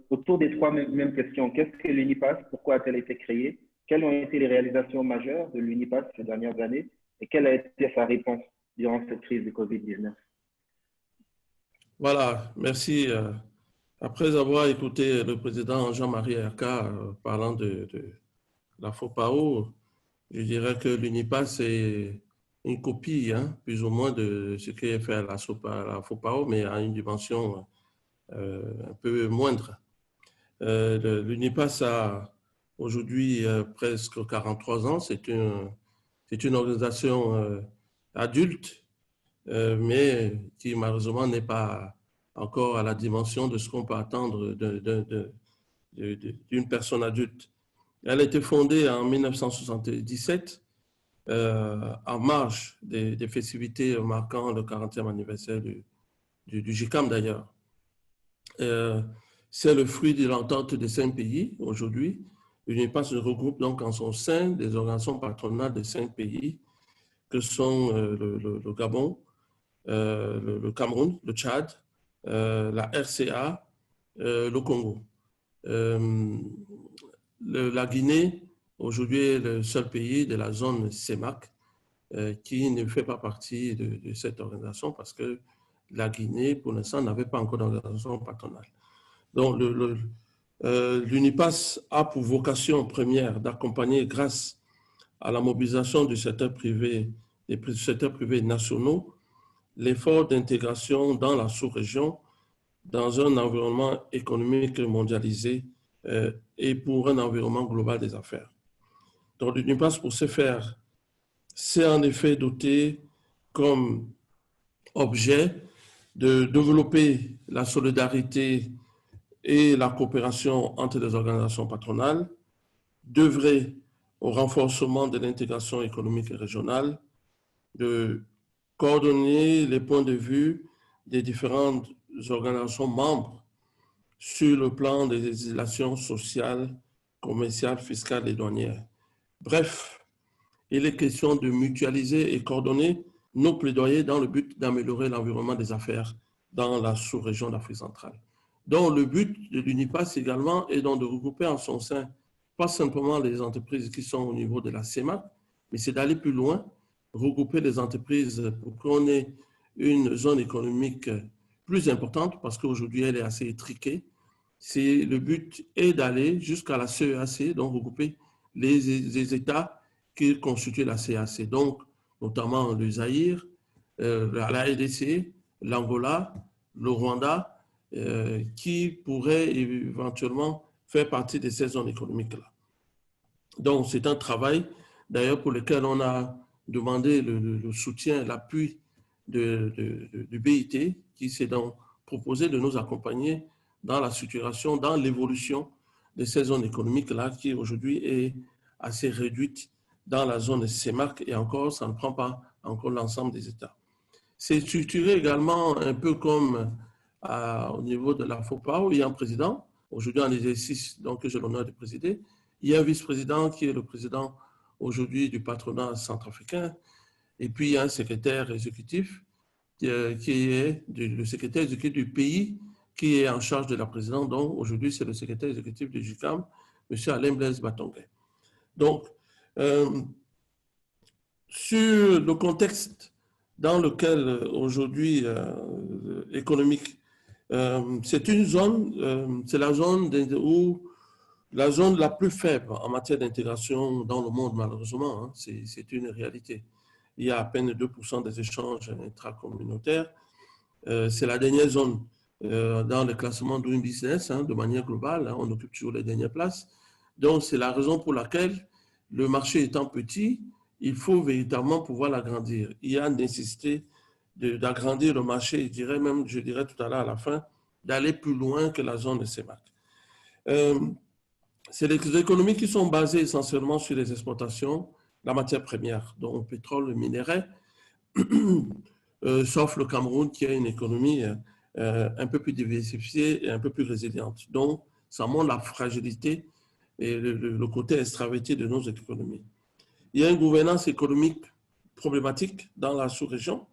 autour des trois mêmes questions, qu'est-ce que l'UNIPAS? Pourquoi a-t-elle été créée? Quelles ont été les réalisations majeures de l'UNIPAS ces dernières années? Et quelle a été sa réponse durant cette crise de Covid-19? Voilà, merci. Après avoir écouté le président Jean-Marie Erka parlant de la FOPAO, je dirais que l'UNIPAS est une copie, plus ou moins, de ce qui est fait à la FOPAO, mais à une dimension un peu moindre. L'UNIPAS a aujourd'hui presque 43 ans. C'est une organisation adulte, mais qui malheureusement n'est pas encore à la dimension de ce qu'on peut attendre d'une personne adulte. Elle a été fondée en 1977, en marge des festivités marquant le 40e anniversaire du GICAM d'ailleurs. C'est le fruit de l'entente des 5 pays aujourd'hui. L'UNIPAS se regroupe donc en son sein des organisations patronales de 5 pays que sont le Gabon, le Cameroun, le Tchad, la RCA, le Congo. La Guinée, aujourd'hui, est le seul pays de la zone CEMAC qui ne fait pas partie de cette organisation parce que la Guinée, pour l'instant, n'avait pas encore d'organisation patronale. Donc, l'UNIPAS a pour vocation première d'accompagner, grâce à la mobilisation du secteur privé, des secteurs privés nationaux, l'effort d'intégration dans la sous-région, dans un environnement économique mondialisé et pour un environnement global des affaires. Donc, l'UNIPAS, pour ce faire, s'est en effet doté comme objet de développer la solidarité et la coopération entre les organisations patronales, d'œuvrer au renforcement de l'intégration économique et régionale, de coordonner les points de vue des différentes organisations membres sur le plan des législations sociales, commerciales, fiscales et douanières. Bref, il est question de mutualiser et coordonner nos plaidoyers dans le but d'améliorer l'environnement des affaires dans la sous-région d'Afrique centrale. Donc, le but de l'UNIPAS également est donc de regrouper en son sein pas simplement les entreprises qui sont au niveau de la CEMAC, mais c'est d'aller plus loin, regrouper les entreprises pour qu'on ait une zone économique plus importante, parce qu'aujourd'hui, elle est assez étriquée. Le but est d'aller jusqu'à la CEAC, donc regrouper les États qui constituent la CEAC, donc notamment le Zaïre, la RDC, l'Angola, le Rwanda, qui pourraient éventuellement faire partie de ces zones économiques-là. Donc, c'est un travail, d'ailleurs, pour lequel on a demandé le soutien, l'appui du BIT, qui s'est donc proposé de nous accompagner dans la structuration, dans l'évolution de ces zones économiques-là, qui aujourd'hui est assez réduite dans la zone CEMAC, et encore, ça ne prend pas encore l'ensemble des États. C'est structuré également un peu comme au niveau de la FOPA, où il y a un président, aujourd'hui en exercice, donc que j'ai l'honneur de présider. Il y a un vice-président qui est le président aujourd'hui du patronat centrafricain, et puis il y a un secrétaire exécutif qui est le secrétaire exécutif du pays qui est en charge de la présidence. Donc aujourd'hui, c'est le secrétaire exécutif du JICAM, M. Alain Blaise Batonguet. Donc, sur le contexte dans lequel aujourd'hui économique, c'est une zone, c'est la zone la zone la plus faible en matière d'intégration dans le monde, malheureusement, hein, c'est une réalité. Il y a à peine 2% des échanges intracommunautaires. C'est la dernière zone dans le classement Doing Business, hein, de manière globale, hein, on occupe toujours les dernières places. Donc, c'est la raison pour laquelle, le marché étant petit, il faut véritablement pouvoir l'agrandir. Il y a une nécessité d'agrandir le marché, je dirais tout à l'heure à la fin, d'aller plus loin que la zone de CEMAC. C'est les économies qui sont basées essentiellement sur les exportations, la matière première, donc le pétrole, le minerai, sauf le Cameroun qui a une économie un peu plus diversifiée et un peu plus résiliente. Donc, ça montre la fragilité et le côté extraverti de nos économies. Il y a une gouvernance économique problématique dans la sous-région.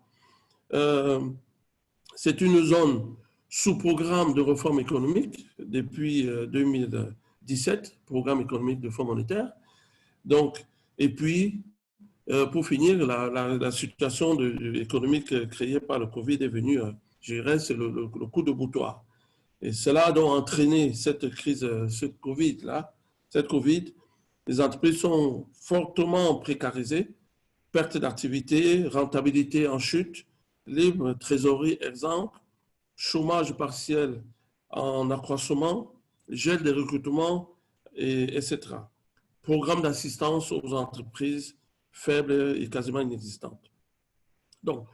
C'est une zone sous programme de réforme économique depuis 2017, programme économique de Fonds monétaire. Donc, et puis, pour finir, la situation économique créée par le Covid est venue, je dirais, c'est le coup de boutoir. Et cela a donc entraîné cette crise, cette Covid-là, cette Covid. Les entreprises sont fortement précarisées, perte d'activité, rentabilité en chute, libre, trésorerie exempte, chômage partiel en accroissement, gel des recrutements, etc. Programme d'assistance aux entreprises faibles et quasiment inexistantes. Donc,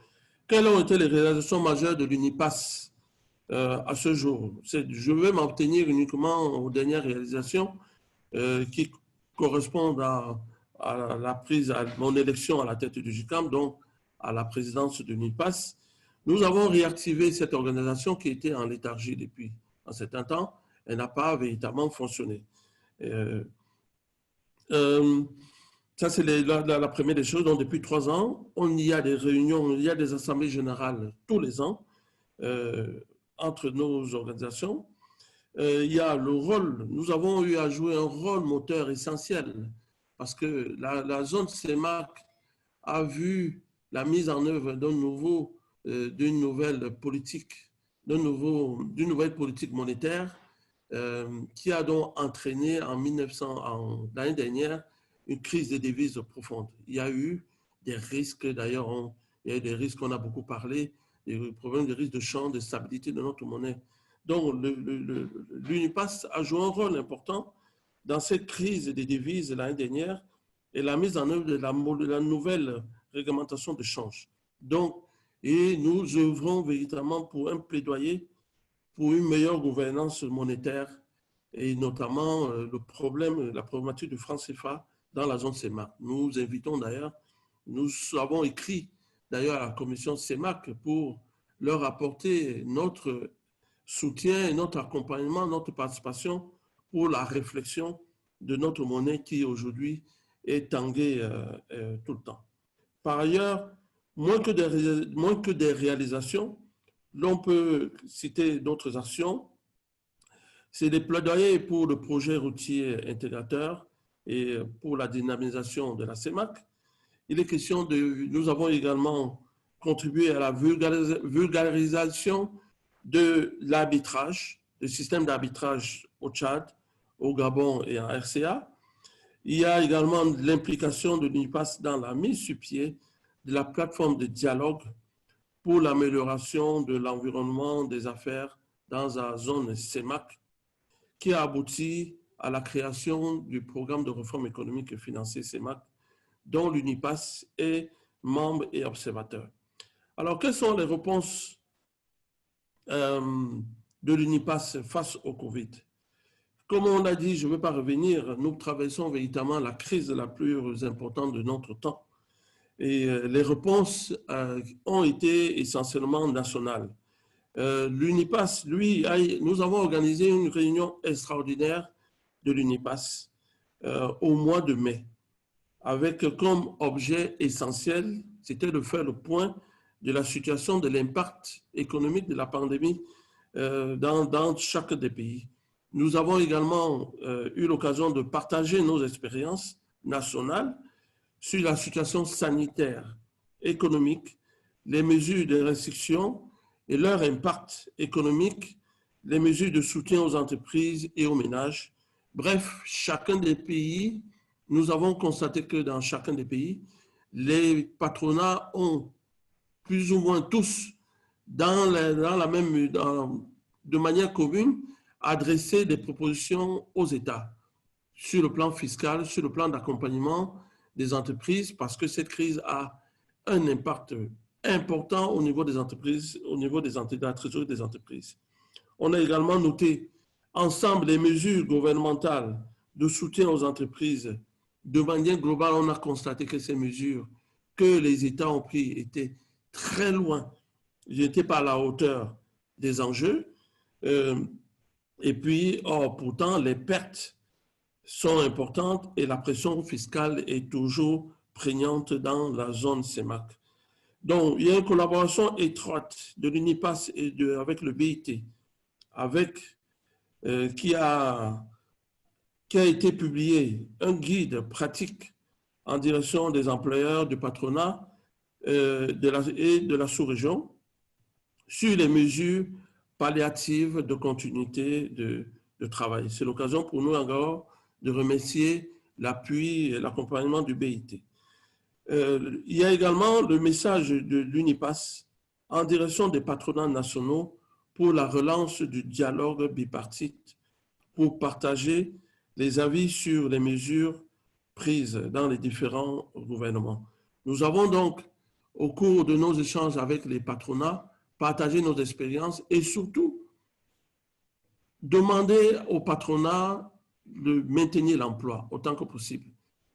quelles ont été les réalisations majeures de l'UNIPAS à ce jour? Je vais m'en tenir uniquement aux dernières réalisations qui correspondent à la prise, à mon élection à la tête du JICAM, donc à la présidence de l'UNIPAS. Nous avons réactivé cette organisation qui était en léthargie depuis un certain temps. Elle n'a pas véritablement fonctionné. Ça, c'est la première des choses. Donc, depuis 3 ans, il y a des réunions, il y a des assemblées générales tous les ans entre nos organisations. Il y a le rôle, nous avons eu à jouer un rôle moteur essentiel parce que la zone CEMAC a vu la mise en œuvre d'une nouvelle politique, d'une nouvelle politique monétaire qui a donc entraîné l'année dernière une crise des devises profonde. Il y a eu des risques, d'ailleurs, il y a eu des risques, on a beaucoup parlé, des problèmes de risque de change, de stabilité de notre monnaie. Donc, l'UNIPAS a joué un rôle important dans cette crise des devises l'année dernière et la mise en œuvre de la nouvelle réglementation de change. Donc, et nous œuvrons véritablement pour un plaidoyer pour une meilleure gouvernance monétaire et notamment la problématique du franc CFA dans la zone CEMAC. Nous invitons d'ailleurs, nous avons écrit d'ailleurs à la commission CEMAC pour leur apporter notre soutien, notre accompagnement, notre participation pour la réflexion de notre monnaie qui aujourd'hui est tanguée tout le temps. Par ailleurs, moins que des réalisations, l'on peut citer d'autres actions. C'est des plaidoyers pour le projet routier intégrateur et pour la dynamisation de la CEMAC. Il est question nous avons également contribué à la vulgarisation de l'arbitrage, le système d'arbitrage au Tchad, au Gabon et en RCA. Il y a également l'implication de l'UNIPAS dans la mise sur pied de la plateforme de dialogue pour l'amélioration de l'environnement des affaires dans la zone CEMAC, qui a abouti à la création du programme de réforme économique et financière CEMAC, dont l'UNIPAS est membre et observateur. Alors, quelles sont les réponses de l'UNIPAS face au Covid? Comme on l'a dit, je ne vais pas revenir, nous traversons véritablement la crise la plus importante de notre temps. Et les réponses ont été essentiellement nationales. L'UNIPAS, nous avons organisé une réunion extraordinaire de l'UNIPAS au mois de mai, avec comme objet essentiel, c'était de faire le point de la situation de l'impact économique de la pandémie dans chaque des pays. Nous avons également eu l'occasion de partager nos expériences nationales sur la situation sanitaire, économique, les mesures de restriction et leur impact économique, les mesures de soutien aux entreprises et aux ménages. Bref, chacun des pays, nous avons constaté que dans chacun des pays, les patronats ont plus ou moins tous, de manière commune, adressé des propositions aux États sur le plan fiscal, sur le plan d'accompagnement des entreprises, parce que cette crise a un impact important au niveau des entreprises, au niveau de la trésorerie des entreprises. On a également noté ensemble les mesures gouvernementales de soutien aux entreprises. De manière globale, on a constaté que ces mesures que les États ont prises étaient très loin, n'étaient pas à la hauteur des enjeux. Et puis, pourtant, les pertes sont importantes et la pression fiscale est toujours prégnante dans la zone CEMAC. Donc, il y a une collaboration étroite de l'UNIPAS et avec le BIT, qui a été publié un guide pratique en direction des employeurs, du patronat et de la sous-région sur les mesures palliatives de continuité de travail. C'est l'occasion pour nous encore de remercier l'appui et l'accompagnement du BIT. Il y a également le message de l'UNIPAS en direction des patronats nationaux pour la relance du dialogue bipartite, pour partager les avis sur les mesures prises dans les différents gouvernements. Nous avons donc, au cours de nos échanges avec les patronats, partagé nos expériences et surtout demander au patronat de maintenir l'emploi autant que possible.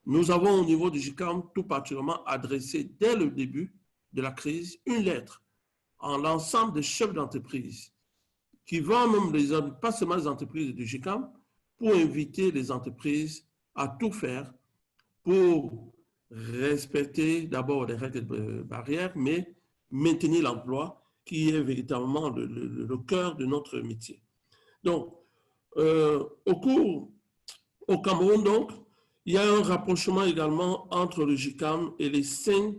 Nous avons au niveau du GICAM tout particulièrement adressé dès le début de la crise une lettre à l'ensemble des chefs d'entreprise qui vont même, pas seulement les entreprises du GICAM, pour inviter les entreprises à tout faire pour respecter d'abord les règles de barrière, mais maintenir l'emploi qui est véritablement le cœur de notre métier. Donc, au Cameroun, donc, il y a un rapprochement également entre le GICAM et les 5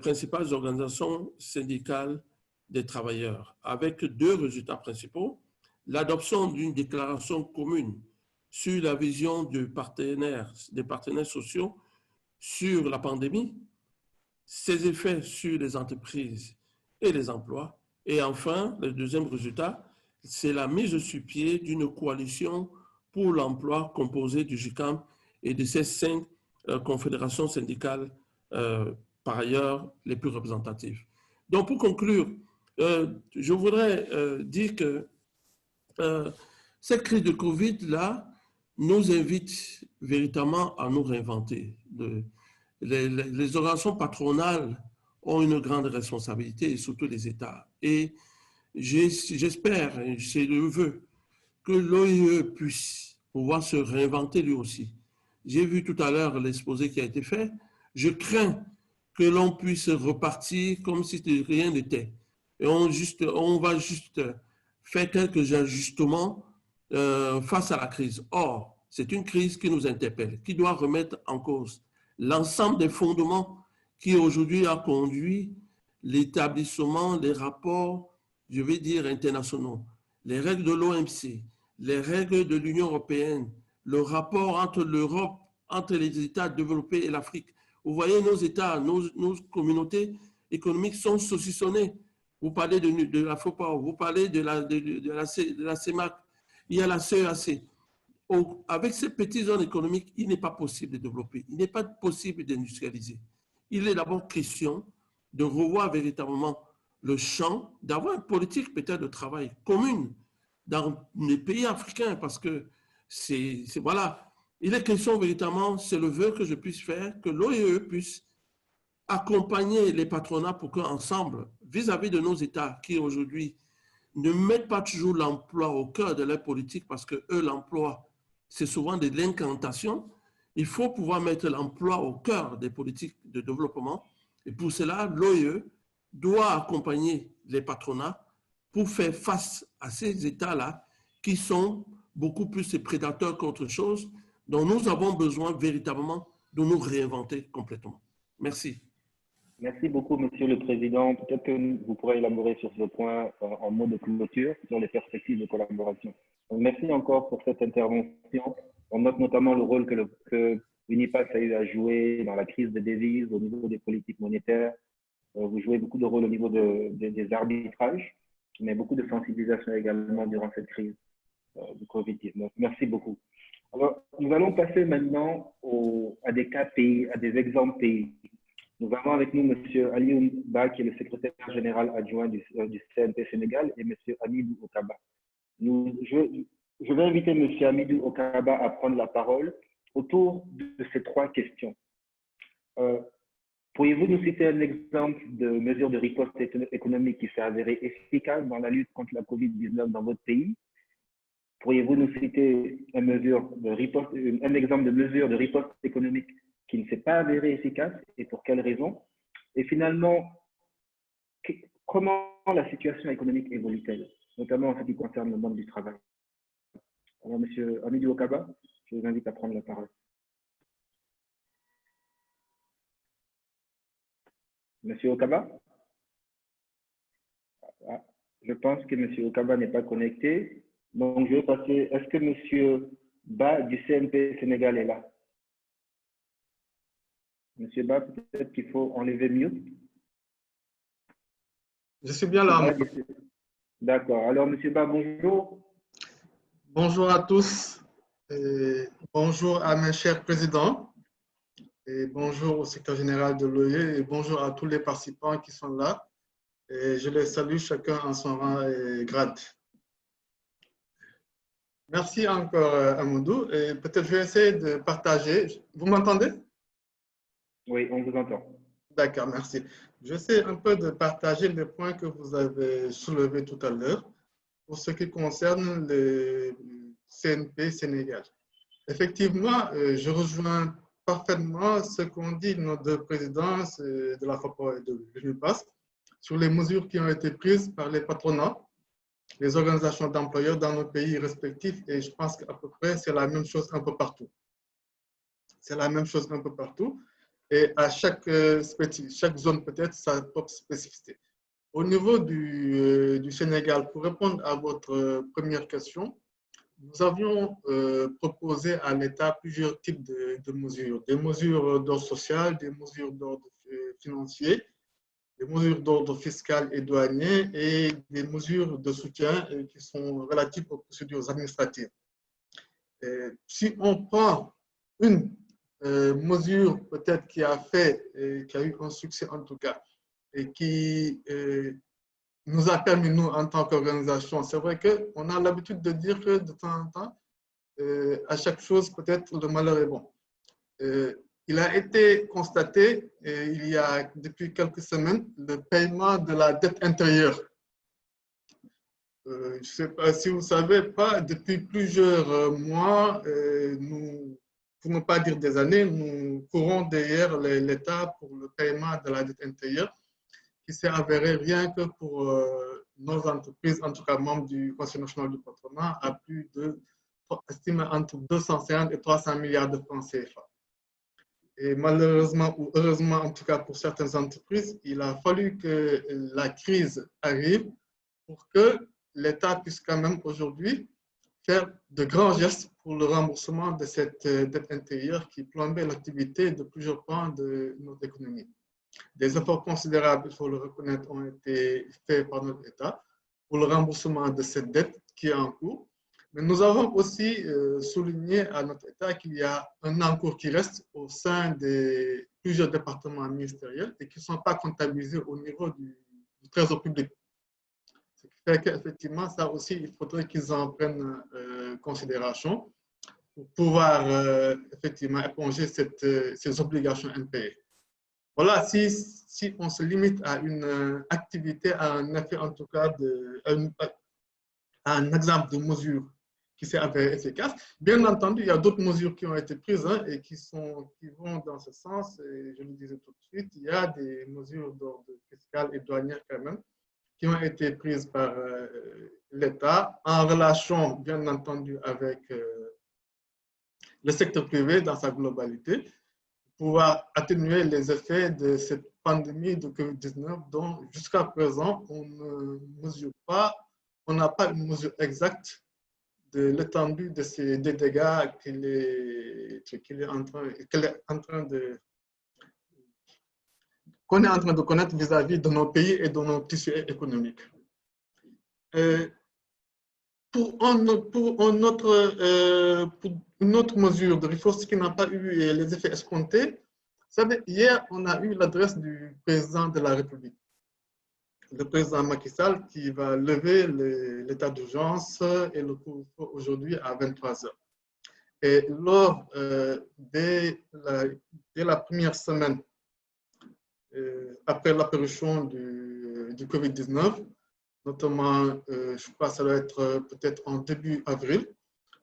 principales organisations syndicales des travailleurs, avec 2 résultats principaux. L'adoption d'une déclaration commune sur la vision des partenaires sociaux sur la pandémie, ses effets sur les entreprises et les emplois. Et enfin, le deuxième résultat, c'est la mise sur pied d'une coalition pour l'emploi composée du GICAM et de ces 5 confédérations syndicales, par ailleurs, les plus représentatives. Donc, pour conclure, je voudrais dire que cette crise de Covid-là nous invite véritablement à nous réinventer. Les organisations patronales ont une grande responsabilité, et surtout les États. Et j'espère, c'est le vœu, que l'OIE puisse pouvoir se réinventer lui aussi. J'ai vu tout à l'heure l'exposé qui a été fait. Je crains que l'on puisse repartir comme si rien n'était. Et on va juste faire quelques ajustements face à la crise. Or, c'est une crise qui nous interpelle, qui doit remettre en cause l'ensemble des fondements qui aujourd'hui a conduit l'établissement des rapports, je vais dire, internationaux, les règles de l'OMC, les règles de l'Union européenne, le rapport entre l'Europe, entre les États développés et l'Afrique. Vous voyez, nos États, nos communautés économiques sont saucissonnées. Vous parlez de la FOPA, vous parlez de la CEMAC, il y a la CEAC. Avec ces petites zones économiques, il n'est pas possible de développer, il n'est pas possible d'industrialiser. Il est d'abord question de revoir véritablement le champ, d'avoir une politique peut-être de travail commune dans les pays africains, parce que voilà, il est question véritablement, c'est le vœu que je puisse faire, que l'OIE puisse accompagner les patronats pour qu'ensemble, vis-à-vis de nos États qui aujourd'hui ne mettent pas toujours l'emploi au cœur de leur politique, parce que eux, l'emploi, c'est souvent de l'incantation. Il faut pouvoir mettre l'emploi au cœur des politiques de développement. Et pour cela, l'OIE doit accompagner les patronats pour faire face à ces États-là qui sont beaucoup plus prédateurs qu'autre chose, dont nous avons besoin véritablement de nous réinventer complètement. Merci. Merci beaucoup, Monsieur le Président. Peut-être que vous pourrez élaborer sur ce point en mot de clôture sur les perspectives de collaboration. Donc, merci encore pour cette intervention. On note notamment le rôle que l'UNIPAS a eu à jouer dans la crise des devises, au niveau des politiques monétaires. Vous jouez beaucoup de rôle au niveau des arbitrages, mais beaucoup de sensibilisation également durant cette crise du Covid-19. Merci beaucoup. Alors, nous allons passer maintenant à des cas pays, à des exemples pays. Nous avons avec nous M. Aliou Ba, qui est le secrétaire général adjoint du CNP Sénégal, et M. Hamidou Okaba. Je vais inviter M. Hamidou Okaba à prendre la parole autour de ces trois questions. Pourriez-vous nous citer un exemple de mesure de riposte économique qui s'est avérée efficace dans la lutte contre la COVID-19 dans votre pays? Pourriez-vous nous citer un exemple de mesure de riposte économique qui ne s'est pas avérée efficace et pour quelles raisons? Et finalement, comment la situation économique évolue-t-elle, notamment en ce qui concerne le monde du travail? Alors, M. Hamidou Okaba, je vous invite à prendre la parole. Monsieur Okaba? Je pense que M. Okaba n'est pas connecté. Donc, je vais passer. Est-ce que M. Ba du CNP Sénégal est là? Monsieur Ba, peut-être qu'il faut enlever mute. Je suis bien là. D'accord. Alors, Monsieur Ba, bonjour. Bonjour à tous. Et bonjour à mes chers présidents. Et bonjour au secrétaire général de l'OIE et bonjour à tous les participants qui sont là. Et je les salue chacun en son rang et grade. Merci encore, Amadou. Et peut-être je vais essayer de partager. Vous m'entendez? Oui, on vous entend. D'accord, merci. J'essaie un peu de partager les points que vous avez soulevés tout à l'heure pour ce qui concerne le CNP Sénégal. Effectivement, je rejoins parfaitement ce qu'ont dit nos deux présidents de la FOPA et de l'UNIPAS sur les mesures qui ont été prises par les patronats, les organisations d'employeurs dans nos pays respectifs, et je pense qu'à peu près c'est la même chose un peu partout. C'est la même chose un peu partout, et à chaque zone peut-être sa propre spécificité. Au niveau du Sénégal, pour répondre à votre première question, nous avions proposé à l'État plusieurs types de mesures. Des mesures d'ordre social, des mesures d'ordre financier, des mesures d'ordre fiscal et douanier et des mesures de soutien qui sont relatives aux procédures administratives. Si on prend une mesure peut-être qui a eu un succès en tout cas, et qui nous a permis, nous, en tant qu'organisation, c'est vrai qu'on a l'habitude de dire que de temps en temps, à chaque chose, peut-être le malheur est bon. Il a été constaté, il y a depuis quelques semaines, le paiement de la dette intérieure. Je ne sais pas si vous savez, pas, depuis plusieurs mois, nous, pour ne pas dire des années, nous courons derrière l'État pour le paiement de la dette intérieure, qui s'est avéré rien que pour nos entreprises, en tout cas membres du Conseil national du patronat, à plus de, estimé entre 250 et 300 milliards de francs CFA. Et malheureusement, ou heureusement en tout cas pour certaines entreprises, il a fallu que la crise arrive pour que l'État puisse quand même aujourd'hui faire de grands gestes pour le remboursement de cette dette intérieure qui plombait l'activité de plusieurs pans de notre économie. Des efforts considérables, il faut le reconnaître, ont été faits par notre État pour le remboursement de cette dette qui est en cours. Mais nous avons aussi souligné à notre État qu'il y a un encours qui reste au sein de plusieurs départements ministériels et qui ne sont pas comptabilisés au niveau du Trésor public. Ce qui fait qu'effectivement, ça aussi, il faudrait qu'ils en prennent considération pour pouvoir effectivement éponger ces obligations impayées. Voilà, si on se limite à une activité, à un effet en tout cas, à un exemple de mesure qui s'est avéré efficace. Bien entendu, il y a d'autres mesures qui ont été prises et qui vont dans ce sens. Et je le disais tout de suite, il y a des mesures d'ordre fiscal et douanière quand même qui ont été prises par l'État en relation, bien entendu, avec le secteur privé dans sa globalité, pour pouvoir atténuer les effets de cette pandémie de COVID-19 dont jusqu'à présent on ne mesure pas, on n'a pas une mesure exacte de l'étendue des dégâts qu'on est en train de connaître vis-à-vis de nos pays et de nos tissus économiques. Pour une autre mesure de riposte qui n'a pas eu les effets escomptés, vous savez, hier, on a eu l'adresse du président de la République, le président Macky Sall, qui va lever l'état d'urgence et le couvre-feu aujourd'hui à 23 heures. Et lors dès la première semaine, après l'apparition du Covid-19, notamment, je crois que ça doit être peut-être en début avril,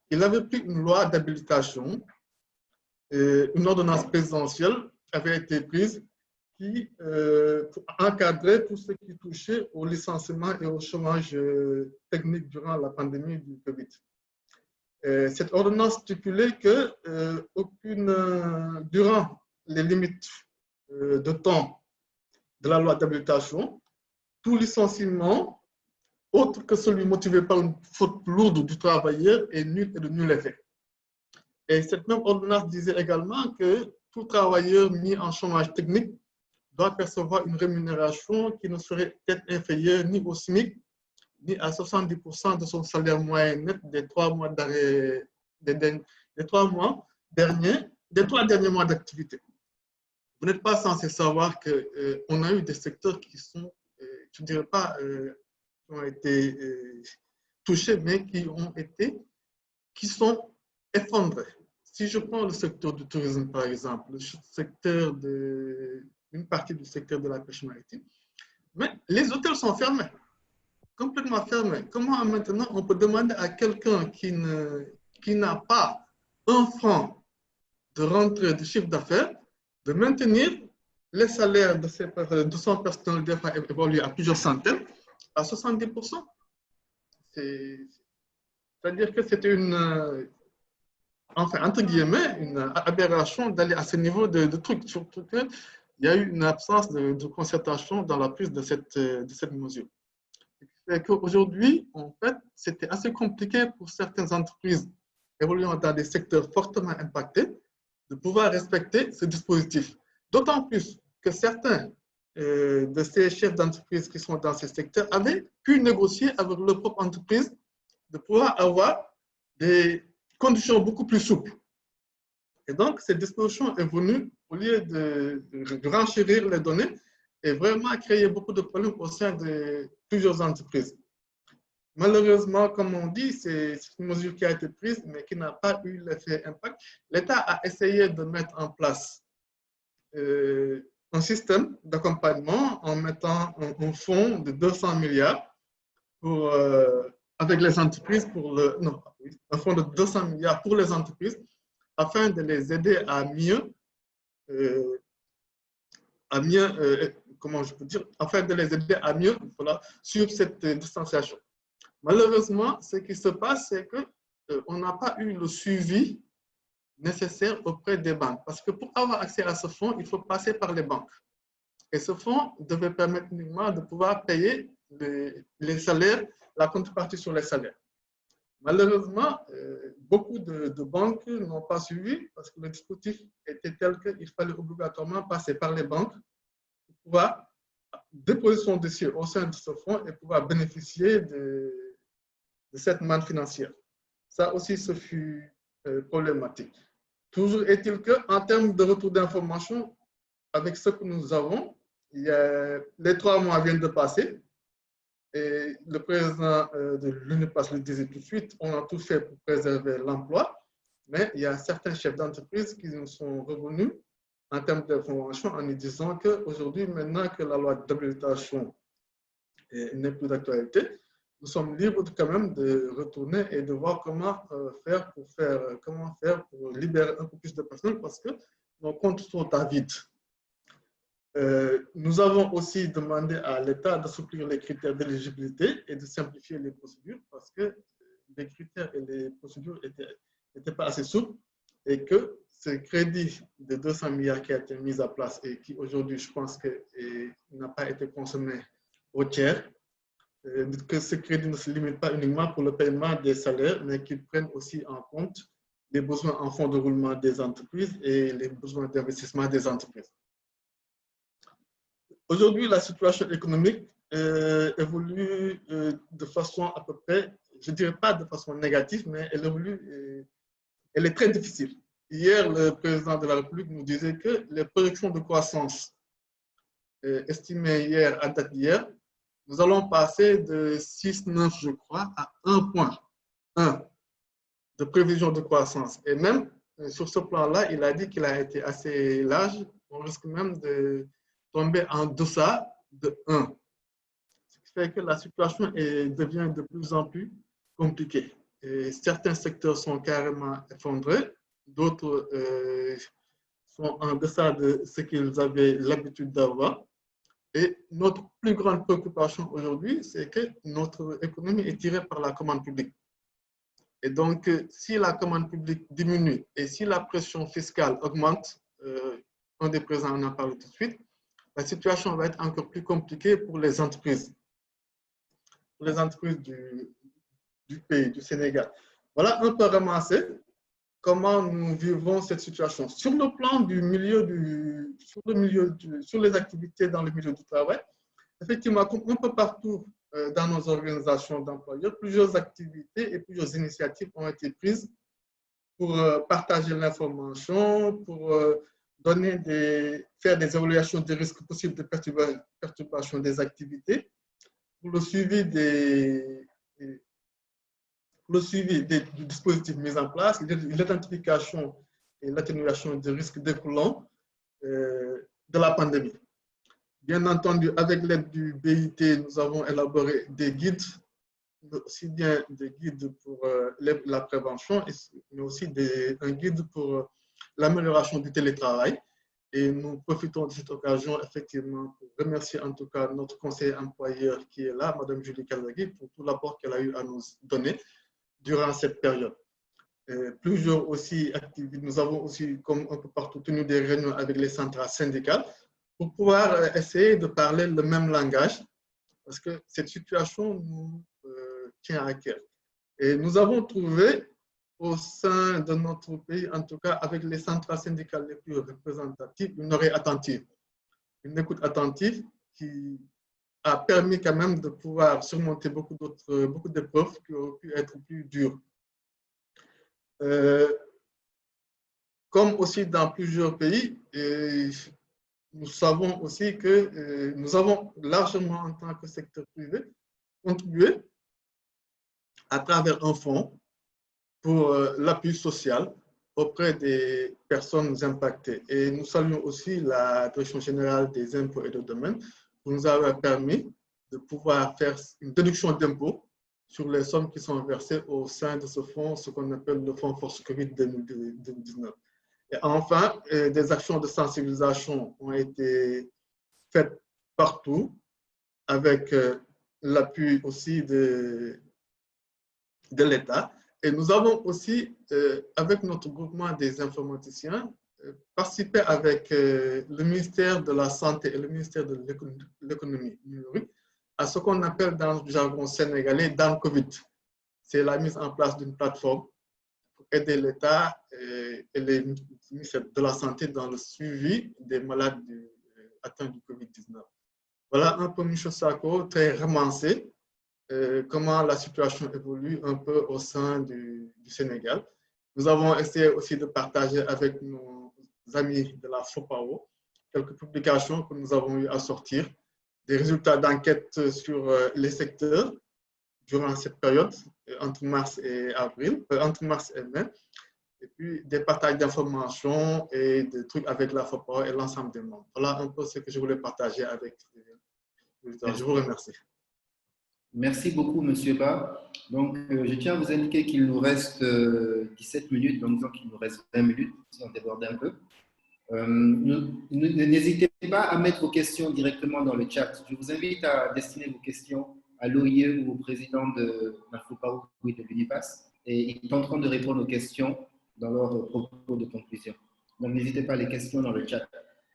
il avait pris une loi d'habilitation, une ordonnance présidentielle avait été prise qui encadrait tout ce qui touchait au licenciement et au chômage technique durant la pandémie du Covid. Cette ordonnance stipulait que durant les limites de temps de la loi d'habilitation, tout licenciement, autre que celui motivé par une faute lourde du travailleur, est nul et de nul effet. Et cette même ordonnance disait également que tout travailleur mis en chômage technique doit percevoir une rémunération qui ne serait peut-être inférieure ni au SMIC, ni à 70% de son salaire moyen net des 3 mois d'arrêt, des 3 derniers mois d'activité. Vous n'êtes pas censé savoir qu'on a eu des secteurs qui sont, je ne dirais pas, qui ont été touchés, mais qui sont effondrés. Si je prends le secteur du tourisme, par exemple, une partie du secteur de la pêche maritime, mais les hôtels sont fermés, complètement fermés. Comment maintenant on peut demander à quelqu'un qui n'a pas un franc de rentrée de chiffre d'affaires de maintenir les salaires de son personnel, des fois évolués à plusieurs centaines, à 70%. C'est-à-dire que c'était enfin, entre guillemets, une aberration d'aller à ce niveau de truc, surtout qu'il y a eu une absence de concertation dans la prise de cette mesure. Aujourd'hui, en fait, c'était assez compliqué pour certaines entreprises évoluant dans des secteurs fortement impactés de pouvoir respecter ce dispositif. D'autant plus que certains de ces chefs d'entreprise qui sont dans ces secteurs avaient pu négocier avec leur propre entreprise de pouvoir avoir des conditions beaucoup plus souples. Et donc, cette disposition est venue, au lieu de renchérir les données, et vraiment a créé beaucoup de problèmes au sein de plusieurs entreprises. Malheureusement, comme on dit, c'est une mesure qui a été prise, mais qui n'a pas eu l'effet impact. L'État a essayé de mettre en place un système d'accompagnement en mettant un fonds de 200 milliards pour, avec les entreprises, un fonds de 200 milliards pour les entreprises afin de les aider à mieux comment je peux dire, afin de les aider à mieux suivre cette distanciation. Malheureusement, ce qui se passe, c'est qu'on n'a pas eu le suivi nécessaire auprès des banques. Parce que pour avoir accès à ce fonds, il faut passer par les banques. Et ce fonds devait permettre uniquement de pouvoir payer les salaires, la contrepartie sur les salaires. Malheureusement, beaucoup de banques n'ont pas suivi parce que le dispositif était tel qu'il fallait obligatoirement passer par les banques pour pouvoir déposer son dossier au sein de ce fonds et pouvoir bénéficier de cette manne financière. Ça aussi, ce fut problématique. Toujours est-il qu'en termes de retour d'information, avec ce que nous avons, les 3 mois viennent de passer et le président de l'UNIPAS le disait tout de suite, on a tout fait pour préserver l'emploi, mais il y a certains chefs d'entreprise qui nous sont revenus en termes d'information en nous disant qu'aujourd'hui, maintenant que la loi d'habilitation n'est plus d'actualité, nous sommes libres quand même de retourner et de voir comment faire pour libérer un peu plus de personnes parce que nos comptes sont à vide. Nous avons aussi demandé à l'État d'assouplir les critères d'éligibilité et de simplifier les procédures parce que les critères et les procédures n'étaient pas assez souples et que ce crédit de 200 milliards qui a été mis en place et qui aujourd'hui, je pense qu'il n'a pas été consommé au tiers, que ce crédit ne se limite pas uniquement pour le paiement des salaires, mais qu'il prenne aussi en compte les besoins en fonds de roulement des entreprises et les besoins d'investissement des entreprises. Aujourd'hui, la situation économique évolue de façon à peu près, je ne dirais pas de façon négative, mais elle évolue, elle est très difficile. Hier, le président de la République nous disait que les projections de croissance estimées hier, à date d'hier, nous allons passer de 6,9, je crois, à 1,1 de prévision de croissance. Et même sur ce plan-là, il a dit qu'il a été assez large. On risque même de tomber en deçà de 1. Ce qui fait que la situation devient de plus en plus compliquée. Et certains secteurs sont carrément effondrés, d'autres sont en deçà de ce qu'ils avaient l'habitude d'avoir. Et notre plus grande préoccupation aujourd'hui, c'est que notre économie est tirée par la commande publique. Et donc, si la commande publique diminue et si la pression fiscale augmente, un des présidents en a parlé tout de suite, la situation va être encore plus compliquée pour les entreprises. Pour les entreprises du pays, du Sénégal. Voilà un peu ramassé comment nous vivons cette situation. Sur le plan du milieu, sur les activités dans le milieu du travail, effectivement, comme un peu partout dans nos organisations d'employeurs, plusieurs activités et plusieurs initiatives ont été prises pour partager l'information, pour faire des évaluations des risques possibles de perturbation des activités, pour le suivi du dispositif mis en place, l'identification et l'atténuation des risques découlant de la pandémie. Bien entendu, avec l'aide du BIT, nous avons élaboré des guides, aussi bien des guides pour la prévention, mais aussi un guide pour l'amélioration du télétravail. Et nous profitons de cette occasion, effectivement, pour remercier en tout cas notre conseiller employeur qui est là, Mme Julie Kazagui, pour tout l'apport qu'elle a eu à nous donner durant cette période. Plusieurs aussi activités, nous avons aussi, comme un peu partout, tenu des réunions avec les centrales syndicales pour pouvoir essayer de parler le même langage, parce que cette situation nous tient à cœur. Et nous avons trouvé au sein de notre pays, en tout cas avec les centrales syndicales les plus représentatives, une oreille attentive, une écoute attentive qui a permis quand même de pouvoir surmonter beaucoup d'épreuves qui auraient pu être plus dures. Comme aussi dans plusieurs pays, nous savons aussi que nous avons largement, en tant que secteur privé, contribué à travers un fonds pour l'appui social auprès des personnes impactées. Et nous saluons aussi la Direction générale des impôts et des domaines qui nous a permis de pouvoir faire une déduction d'impôts sur les sommes qui sont versées au sein de ce fonds, ce qu'on appelle le fonds Force Covid 2019. Et enfin, des actions de sensibilisation ont été faites partout avec l'appui aussi de l'État. Et nous avons aussi, avec notre groupement des informaticiens, participé avec le ministère de la Santé et le ministère de l'économie numérique à ce qu'on appelle dans le jargon sénégalais dans Covid. C'est la mise en place d'une plateforme pour aider l'État et les ministères de la Santé dans le suivi des malades atteints du Covid-19. Voilà un peu, M. Sako, très romancé, comment la situation évolue un peu au sein du Sénégal. Nous avons essayé aussi de partager avec nos amis de la FOPAO quelques publications que nous avons eu à sortir, des résultats d'enquête sur les secteurs durant cette période, entre mars et mai, et puis des partages d'informations et des trucs avec la FOPAO et l'ensemble des membres. Voilà un peu ce que je voulais partager avec vous. Je vous remercie. Merci beaucoup, M. Ba. Donc, je tiens à vous indiquer qu'il nous reste 17 minutes, donc disons qu'il nous reste 20 minutes, si on déborde un peu. N'hésitez pas à mettre vos questions directement dans le chat. Je vous invite à destiner vos questions à l'OIE ou au président de la FOPAO et de l'UNIPAS, et ils tenteront de répondre aux questions dans leur propos de conclusion. Donc, n'hésitez pas à les questions dans le chat.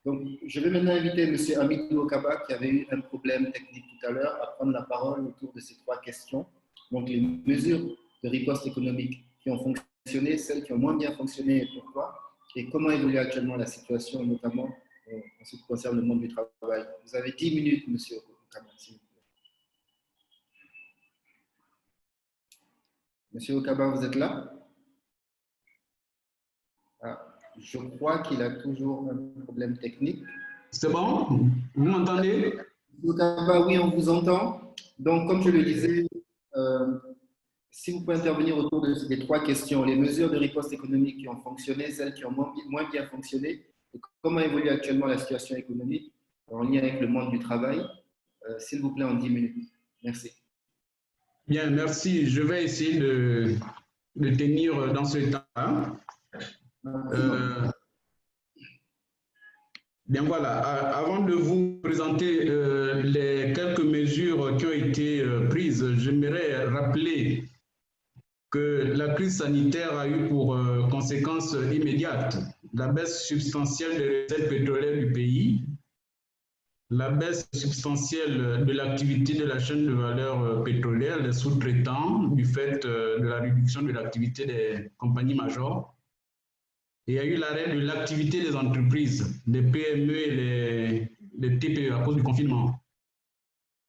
Donc, je vais maintenant inviter M. Hamidou Okaba, qui avait eu un problème technique tout à l'heure, à prendre la parole autour de ces 3 questions. Donc, les mesures de riposte économique qui ont fonctionné, celles qui ont moins bien fonctionné et pourquoi, et comment évolue actuellement la situation, notamment en ce qui concerne le monde du travail. Vous avez 10 minutes, M. Okaba. Monsieur Okaba, vous êtes là? Je crois qu'il a toujours un problème technique. C'est bon? Vous m'entendez? Monsieur Okaba, oui, on vous entend. Donc, comme je le disais, si vous pouvez intervenir autour de ces 3 questions, les mesures de riposte économique qui ont fonctionné, celles qui ont moins bien fonctionné, et comment évolue actuellement la situation économique en lien avec le monde du travail, s'il vous plaît, en 10 minutes. Merci. Bien, merci. Je vais essayer de tenir dans ce temps. Bien voilà, avant de vous présenter les quelques mesures qui ont été prises, j'aimerais rappeler que la crise sanitaire a eu pour conséquence immédiate la baisse substantielle des recettes pétrolières du pays, la baisse substantielle de l'activité de la chaîne de valeur pétrolière, des sous-traitants, du fait de la réduction de l'activité des compagnies majors. Il y a eu l'arrêt de l'activité des entreprises, des PME et les TPE à cause du confinement.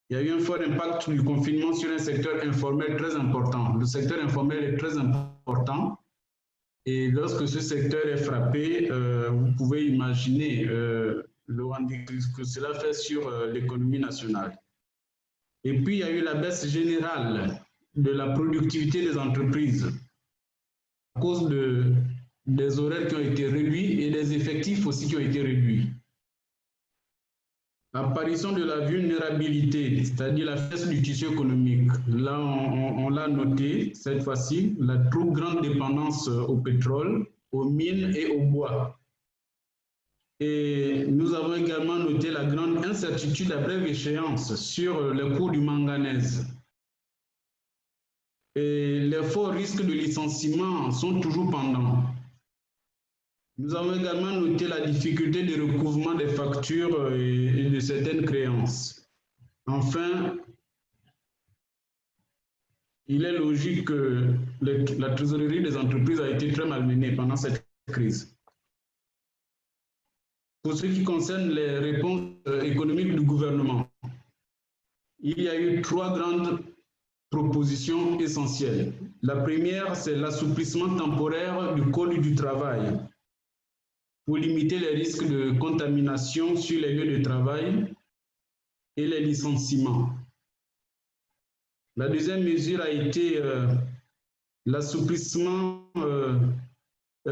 Il y a eu un fort impact du confinement sur un secteur informel très important. Le secteur informel est très important et lorsque ce secteur est frappé, vous pouvez imaginer le handicap que cela fait sur l'économie nationale. Et puis, il y a eu la baisse générale de la productivité des entreprises à cause des horaires qui ont été réduits et des effectifs aussi qui ont été réduits. L'apparition de la vulnérabilité, c'est-à-dire la faiblesse du tissu économique. Là, on l'a noté cette fois-ci, la trop grande dépendance au pétrole, aux mines et au bois. Et nous avons également noté la grande incertitude à brève échéance sur le cours du manganèse. Et les forts risques de licenciement sont toujours pendants. Nous avons également noté la difficulté de recouvrement des factures et de certaines créances. Enfin, il est logique que la trésorerie des entreprises a été très malmenée pendant cette crise. Pour ce qui concerne les réponses économiques du gouvernement, il y a eu 3 grandes propositions essentielles. La première, c'est l'assouplissement temporaire du Code du travail. pour limiter les risques de contamination sur les lieux de travail et les licenciements. La deuxième mesure a été l'assouplissement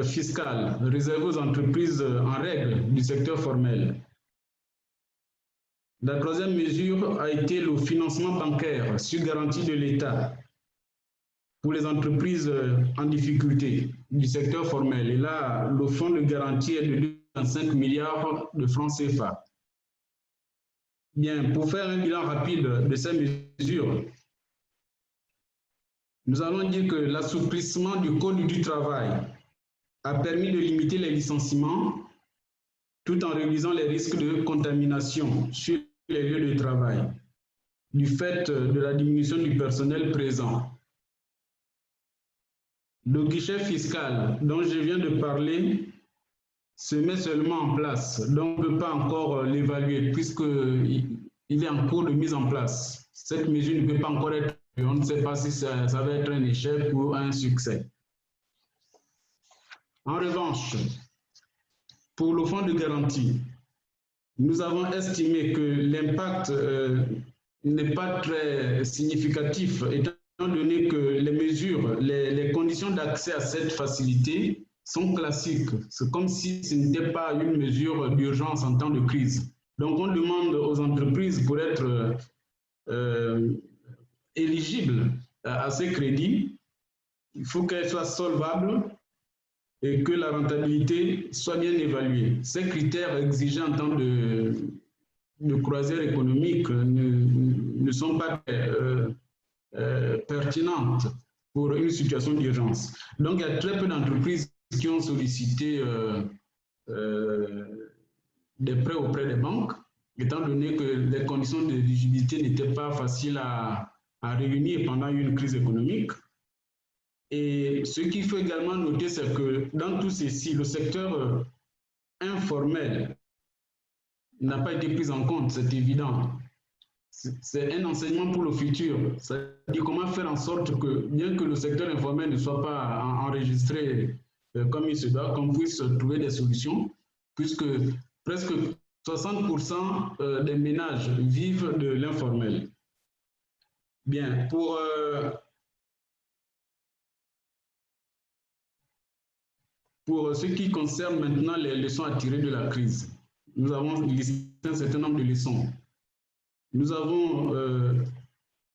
fiscal réservé aux entreprises en règle du secteur formel. La troisième mesure a été le financement bancaire sur garantie de l'État pour les entreprises en difficulté du secteur formel. Et là, le fonds de garantie est de 2,5 milliards de francs CFA. Bien, pour faire un bilan rapide de ces mesures, nous allons dire que l'assouplissement du Code du travail a permis de limiter les licenciements tout en réduisant les risques de contamination sur les lieux de travail du fait de la diminution du personnel présent. Le guichet fiscal dont je viens de parler se met seulement en place, donc on ne peut pas encore l'évaluer puisqu'il est en cours de mise en place. Cette mesure ne peut pas encore être, on ne sait pas si ça va être un échec ou un succès. En revanche, pour le fonds de garantie, nous avons estimé que l'impact n'est pas très significatif, étant donné que les mesures, les conditions d'accès à cette facilité sont classiques. C'est comme si ce n'était pas une mesure d'urgence en temps de crise. Donc, on demande aux entreprises pour être éligibles à ces crédits, il faut qu'elles soient solvables et que la rentabilité soit bien évaluée. Ces critères exigés en temps de croisière économique ne sont pas pertinentes pour une situation d'urgence. Donc, il y a très peu d'entreprises qui ont sollicité des prêts auprès des banques, étant donné que les conditions d'éligibilité n'étaient pas faciles à réunir pendant une crise économique. Et ce qu'il faut également noter, c'est que dans tout ceci, le secteur informel n'a pas été pris en compte, c'est évident. C'est un enseignement pour le futur. C'est-à-dire comment faire en sorte que, bien que le secteur informel ne soit pas enregistré comme il se doit, qu'on puisse trouver des solutions, puisque presque 60% des ménages vivent de l'informel. Bien, pour ce qui concerne maintenant les leçons à tirer de la crise, nous avons listé un certain nombre de leçons. Nous avons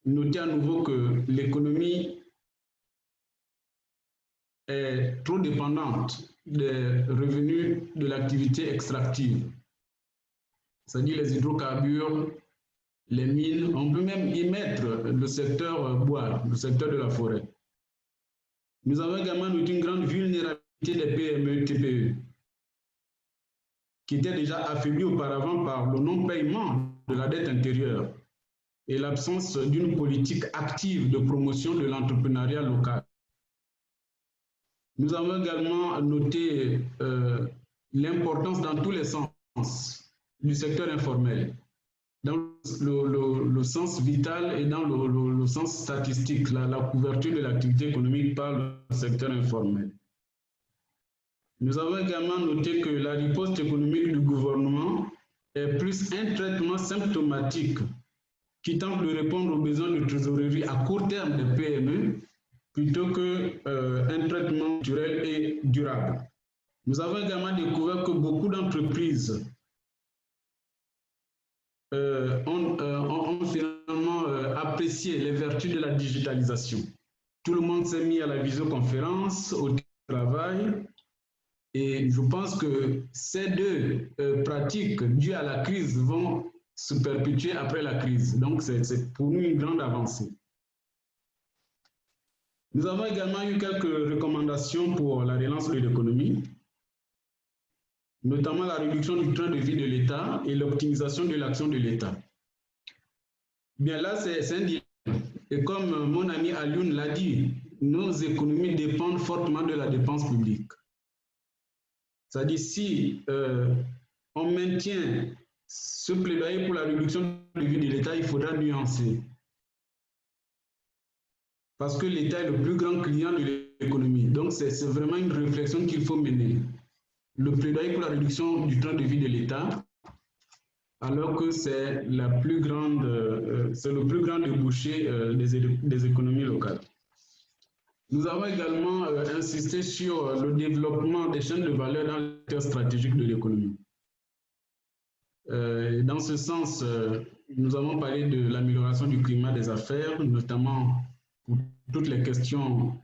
noté à nouveau que l'économie est trop dépendante des revenus de l'activité extractive, c'est-à-dire les hydrocarbures, les mines. On peut même y mettre le secteur bois, le secteur de la forêt. Nous avons également noté une grande vulnérabilité des PME et TPE, qui étaient déjà affaiblies auparavant par le non-paiement de la dette intérieure et l'absence d'une politique active de promotion de l'entrepreneuriat local. Nous avons également noté l'importance dans tous les sens du secteur informel, dans le sens vital et dans le sens statistique, la couverture de l'activité économique par le secteur informel. Nous avons également noté que la riposte économique du gouvernement est plus un traitement symptomatique qui tente de répondre aux besoins de trésorerie à court terme des PME plutôt qu'un traitement naturel et durable. Nous avons également découvert que beaucoup d'entreprises ont finalement apprécié les vertus de la digitalisation. Tout le monde s'est mis à la visioconférence, au travail. Et je pense que ces deux pratiques dues à la crise vont se perpétuer après la crise. Donc, c'est pour nous une grande avancée. Nous avons également eu quelques recommandations pour la relance de l'économie, notamment la réduction du train de vie de l'État et l'optimisation de l'action de l'État. Bien là, c'est un dilemme. Et comme mon ami Alioune l'a dit, nos économies dépendent fortement de la dépense publique. C'est-à-dire, si on maintient ce plaidoyer pour la réduction de vie de l'État, il faudra nuancer. Parce que l'État est le plus grand client de l'économie. Donc, c'est vraiment une réflexion qu'il faut mener. le plaidoyer pour la réduction du train de vie de l'État, alors que c'est le plus grand débouché des économies locales. Nous avons également insisté sur le développement des chaînes de valeur dans les secteurs stratégiques de l'économie. Dans ce sens, nous avons parlé de l'amélioration du climat des affaires, notamment pour toutes les questions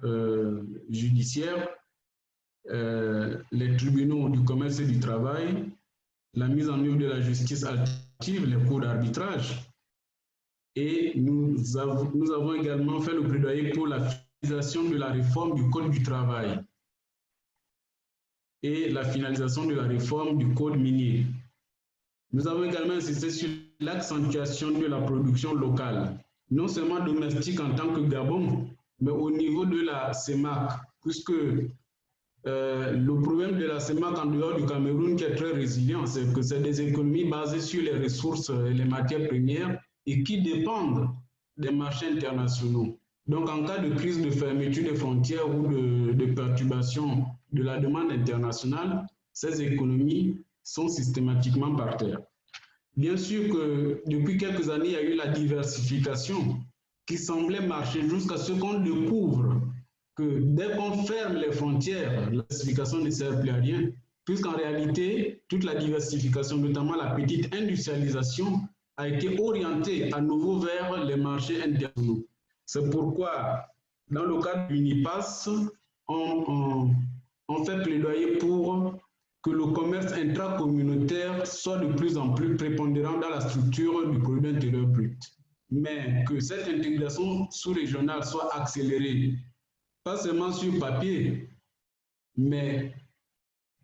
judiciaires, les tribunaux du commerce et du travail, la mise en œuvre de la justice alternative, les cours d'arbitrage. Et nous avons également fait le plaidoyer pour la finalisation de la réforme du Code du travail et la finalisation de la réforme du Code minier. Nous avons également insisté sur l'accentuation de la production locale, non seulement domestique en tant que Gabon, mais au niveau de la CEMAC, puisque le problème de la CEMAC en dehors du Cameroun qui est très résilient, c'est que c'est des économies basées sur les ressources et les matières premières et qui dépendent des marchés internationaux. Donc, en cas de crise de fermeture des frontières ou de perturbation de la demande internationale, ces économies sont systématiquement par terre. Bien sûr que depuis quelques années, il y a eu la diversification qui semblait marcher jusqu'à ce qu'on découvre que dès qu'on ferme les frontières, la diversification ne sert plus à rien, puisqu'en réalité, toute la diversification, notamment la petite industrialisation, a été orientée à nouveau vers les marchés internationaux. C'est pourquoi, dans le cadre du NIPAS, on fait plaidoyer pour que le commerce intracommunautaire soit de plus en plus prépondérant dans la structure du produit intérieur brut. Mais que cette intégration sous-régionale soit accélérée, pas seulement sur papier, mais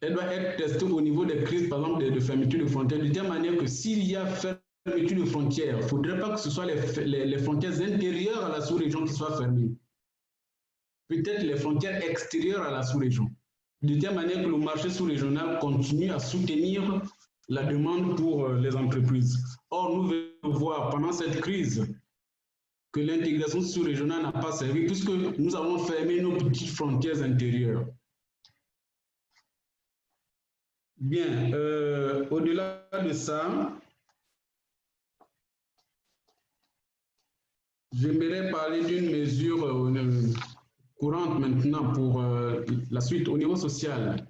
elle doit être testée au niveau des crises, par exemple, de fermeture de frontières, de telle manière que s'il y a fermeture de frontières, il ne faudrait pas que ce soit les frontières intérieures à la sous-région qui soient fermées. Peut-être les frontières extérieures à la sous-région. De telle manière que le marché sous-régional continue à soutenir la demande pour les entreprises. Or, nous venons voir pendant cette crise que l'intégration sous-régionale n'a pas servi puisque nous avons fermé nos petites frontières intérieures. Bien, au-delà de ça, j'aimerais parler d'une mesure courante maintenant pour la suite au niveau social.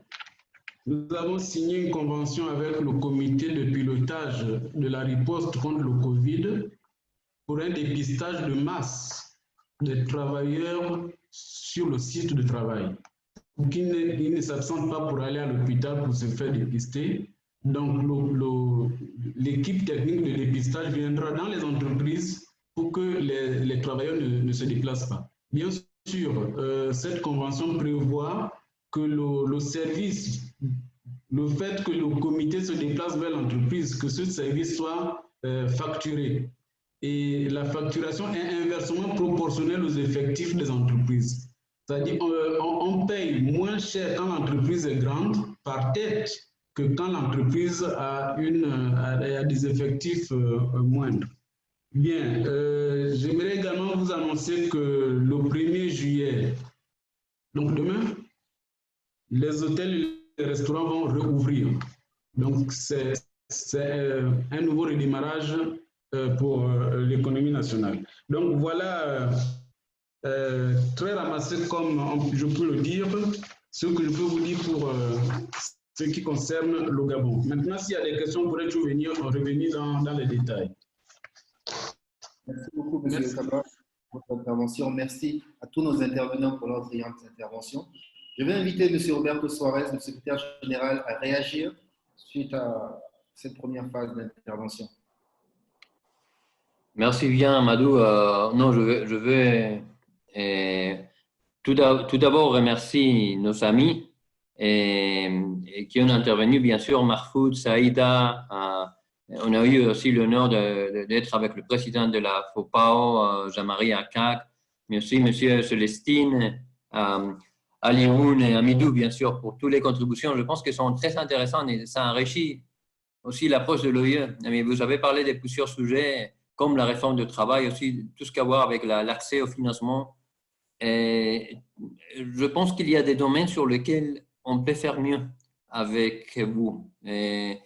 Nous avons signé une convention avec le comité de pilotage de la riposte contre le Covid pour un dépistage de masse des travailleurs sur le site de travail. Pour qu'ils ne s'absentent pas pour aller à l'hôpital pour se faire dépister. Donc, l'équipe technique de dépistage viendra dans les entreprises pour que les travailleurs ne se déplacent pas. Bien sûr, cette convention prévoit que le service, le fait que le comité se déplace vers l'entreprise, que ce service soit facturé. Et la facturation est inversement proportionnelle aux effectifs des entreprises. C'est-à-dire on paye moins cher quand l'entreprise est grande par tête que quand l'entreprise a des effectifs moindres. Bien, j'aimerais également vous annoncer que le 1er juillet, donc demain, les hôtels et les restaurants vont rouvrir. Donc, c'est un nouveau redémarrage pour l'économie nationale. Donc, voilà, très ramassé comme je peux le dire, ce que je peux vous dire pour ce qui concerne le Gabon. Maintenant, s'il y a des questions, on pourrait revenir dans les détails. Merci beaucoup, M. Kaba, pour votre intervention. Merci à tous nos intervenants pour leurs brillantes interventions. Je vais inviter M. Roberto Suarez, le secrétaire général, à réagir suite à cette première phase d'intervention. Merci bien, Amadou. Non, je veux tout d'abord remercier nos amis qui ont intervenu, bien sûr, Mahfoud, Saïda. On a eu aussi l'honneur d'être avec le président de la FOPAO, Jean-Marie Akak, mais aussi M. Célestine, Alioun et Amidou, bien sûr, pour toutes les contributions. Je pense qu'elles sont très intéressantes et ça enrichit aussi l'approche de l'OIE. Mais vous avez parlé de plusieurs sujets, comme la réforme du travail, aussi tout ce qui a à voir avec l'accès au financement. Et je pense qu'il y a des domaines sur lesquels on peut faire mieux. avec vous. Et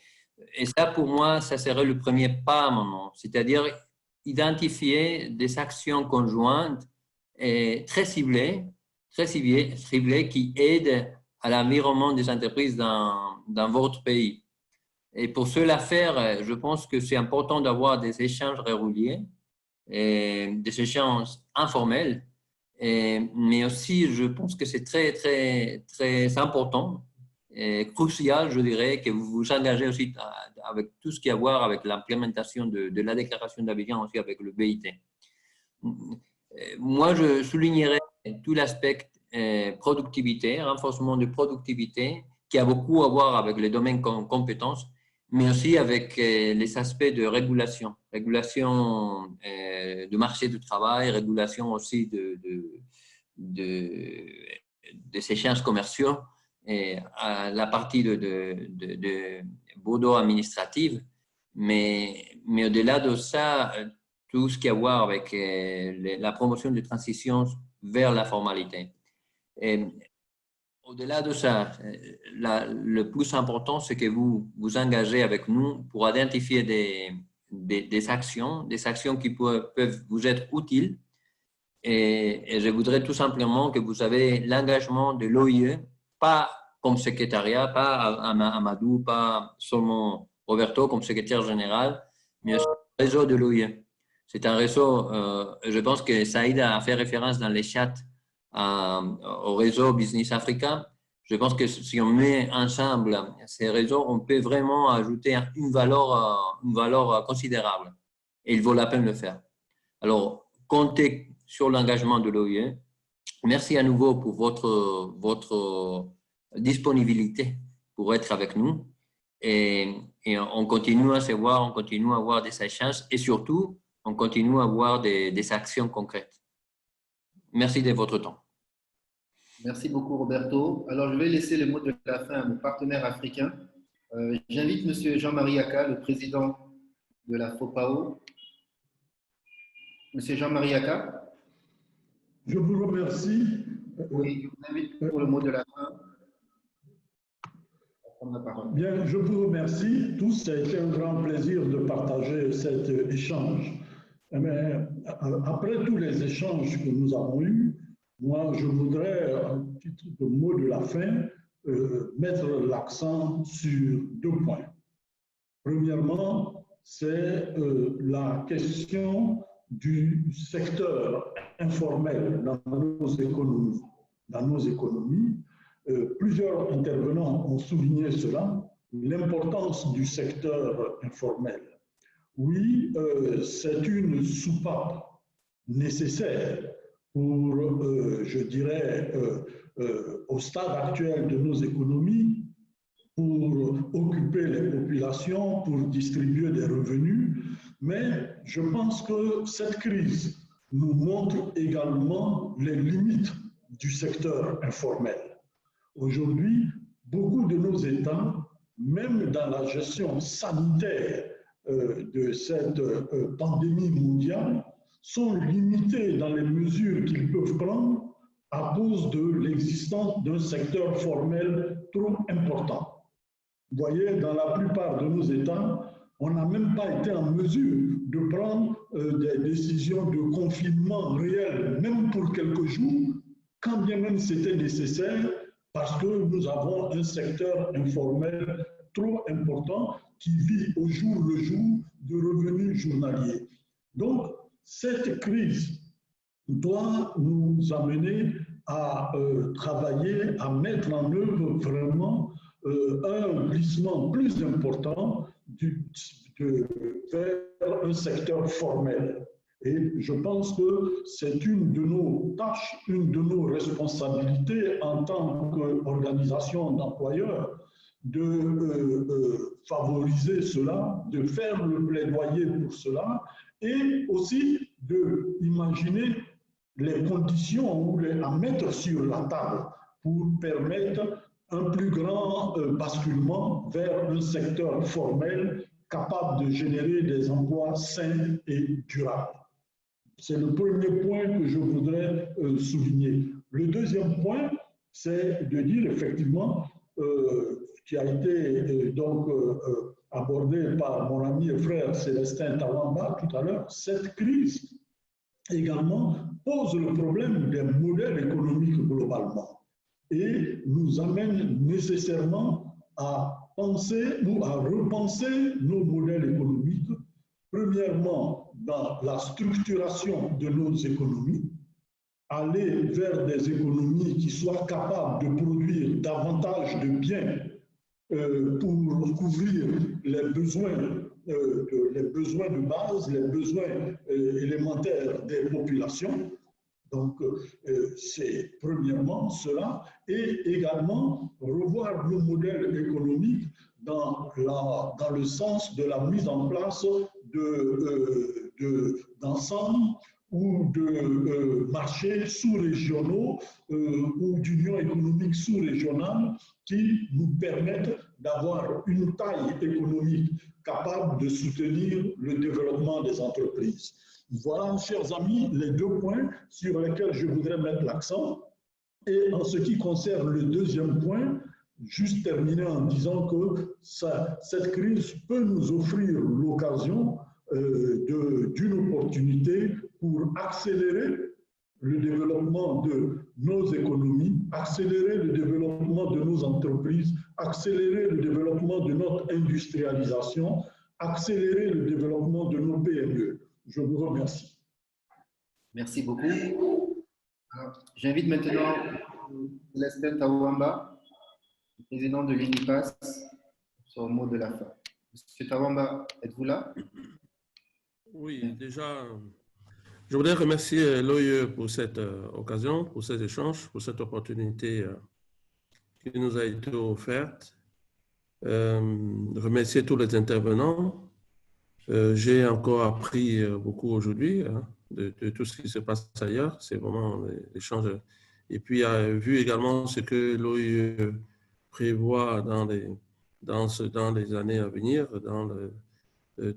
ça, pour moi, ça serait le premier pas maintenant, c'est-à-dire identifier des actions conjointes et très ciblées qui aident à l'environnement des entreprises dans votre pays. Et pour cela faire, je pense que c'est important d'avoir des échanges réguliers, et des échanges informels, mais aussi je pense que c'est très, très, très important et crucial, je dirais, que vous vous engagez aussi avec tout ce qui a à voir avec l'implémentation de la déclaration d'Abidjan, aussi avec le BIT. Moi, je soulignerais tout l'aspect productivité, renforcement de productivité, qui a beaucoup à voir avec les domaines compétences, mais aussi avec les aspects de régulation du marché du travail, régulation aussi des échanges commerciaux, et à la partie de bourdeau administrative, mais au-delà de ça, tout ce qui a à voir avec la promotion de transition vers la formalité. Au-delà de ça, le plus important, c'est que vous vous engagez avec nous pour identifier des actions qui peuvent vous être utiles. Et je voudrais tout simplement que vous avez l'engagement de l'OIE, pas comme secrétariat, pas Amadou, pas seulement Roberto comme secrétaire général, mais aussi le réseau de l'OIE. C'est un réseau, je pense que Saïd a fait référence dans les chats au réseau Business Africa. Je pense que si on met ensemble ces réseaux, on peut vraiment ajouter une valeur considérable. Et il vaut la peine de le faire. Alors, comptez sur l'engagement de l'OIE. Merci à nouveau pour votre disponibilité pour être avec nous. Et on continue à se voir, on continue à avoir des échanges et surtout, on continue à avoir des actions concrètes. Merci de votre temps. Merci beaucoup, Roberto. Alors, je vais laisser le mot de la fin à nos partenaires africains. J'invite M. Jean-Marie Yaka, le président de la FOPAO. M. Jean-Marie Yaka. Je vous remercie. Oui, je vous invite pour le mot de la fin. Bien, je vous remercie tous. Ça a été un grand plaisir de partager cet échange. Mais après tous les échanges que nous avons eus, moi, je voudrais, à titre de mot de la fin, mettre l'accent sur 2 points. Premièrement, c'est la question du secteur informel dans nos économies. Plusieurs intervenants ont souligné cela, l'importance du secteur informel. Oui, c'est une soupape nécessaire pour, je dirais, au stade actuel de nos économies, pour occuper les populations, pour distribuer des revenus. Mais je pense que cette crise nous montre également les limites du secteur informel. Aujourd'hui, beaucoup de nos États, même dans la gestion sanitaire de cette pandémie mondiale, sont limités dans les mesures qu'ils peuvent prendre à cause de l'existence d'un secteur formel trop important. Vous voyez, dans la plupart de nos États, on n'a même pas été en mesure de prendre des décisions de confinement réel, même pour quelques jours, quand bien même c'était nécessaire, parce que nous avons un secteur informel trop important qui vit au jour le jour de revenus journaliers. Donc, cette crise doit nous amener à travailler, à mettre en œuvre vraiment un glissement plus important vers un secteur formel. Et je pense que c'est une de nos tâches, une de nos responsabilités en tant qu'organisation d'employeurs de favoriser cela, de faire le plaidoyer pour cela et aussi d'imaginer les conditions à mettre sur la table pour permettre un plus grand basculement vers un secteur formel capable de générer des emplois sains et durables. C'est le premier point que je voudrais souligner. Le deuxième point, c'est de dire effectivement qui a été abordée par mon ami et frère Célestin Tawamba tout à l'heure, cette crise également pose le problème des modèles économiques globalement et nous amène nécessairement à penser ou à repenser nos modèles économiques, premièrement dans la structuration de nos économies, aller vers des économies qui soient capables de produire davantage de biens pour couvrir les besoins de base, les besoins élémentaires des populations. Donc, c'est premièrement cela, et également revoir nos modèles économiques dans le sens de la mise en place d'ensemble ou de marchés sous-régionaux ou d'unions économiques sous-régionales qui nous permettent d'avoir une taille économique capable de soutenir le développement des entreprises. Voilà, chers amis, les deux points sur lesquels je voudrais mettre l'accent. Et en ce qui concerne le deuxième point, juste terminer en disant que cette crise peut nous offrir l'occasion d'une opportunité pour accélérer le développement de nos économies, accélérer le développement de nos entreprises, accélérer le développement de notre industrialisation, accélérer le développement de nos PME. Je vous remercie. Merci beaucoup. J'invite maintenant Célestin Tawamba, président de l'UNIPAS, sur le mot de la fin. Monsieur Tawamba, êtes-vous là? Oui, déjà, je voudrais remercier l'OIE pour cette occasion, pour cet échange, pour cette opportunité qui nous a été offerte. Remercier tous les intervenants. J'ai encore appris beaucoup aujourd'hui de tout ce qui se passe ailleurs. C'est vraiment l'échange. Et puis, vu également ce que l'OIE prévoit dans les années à venir, dans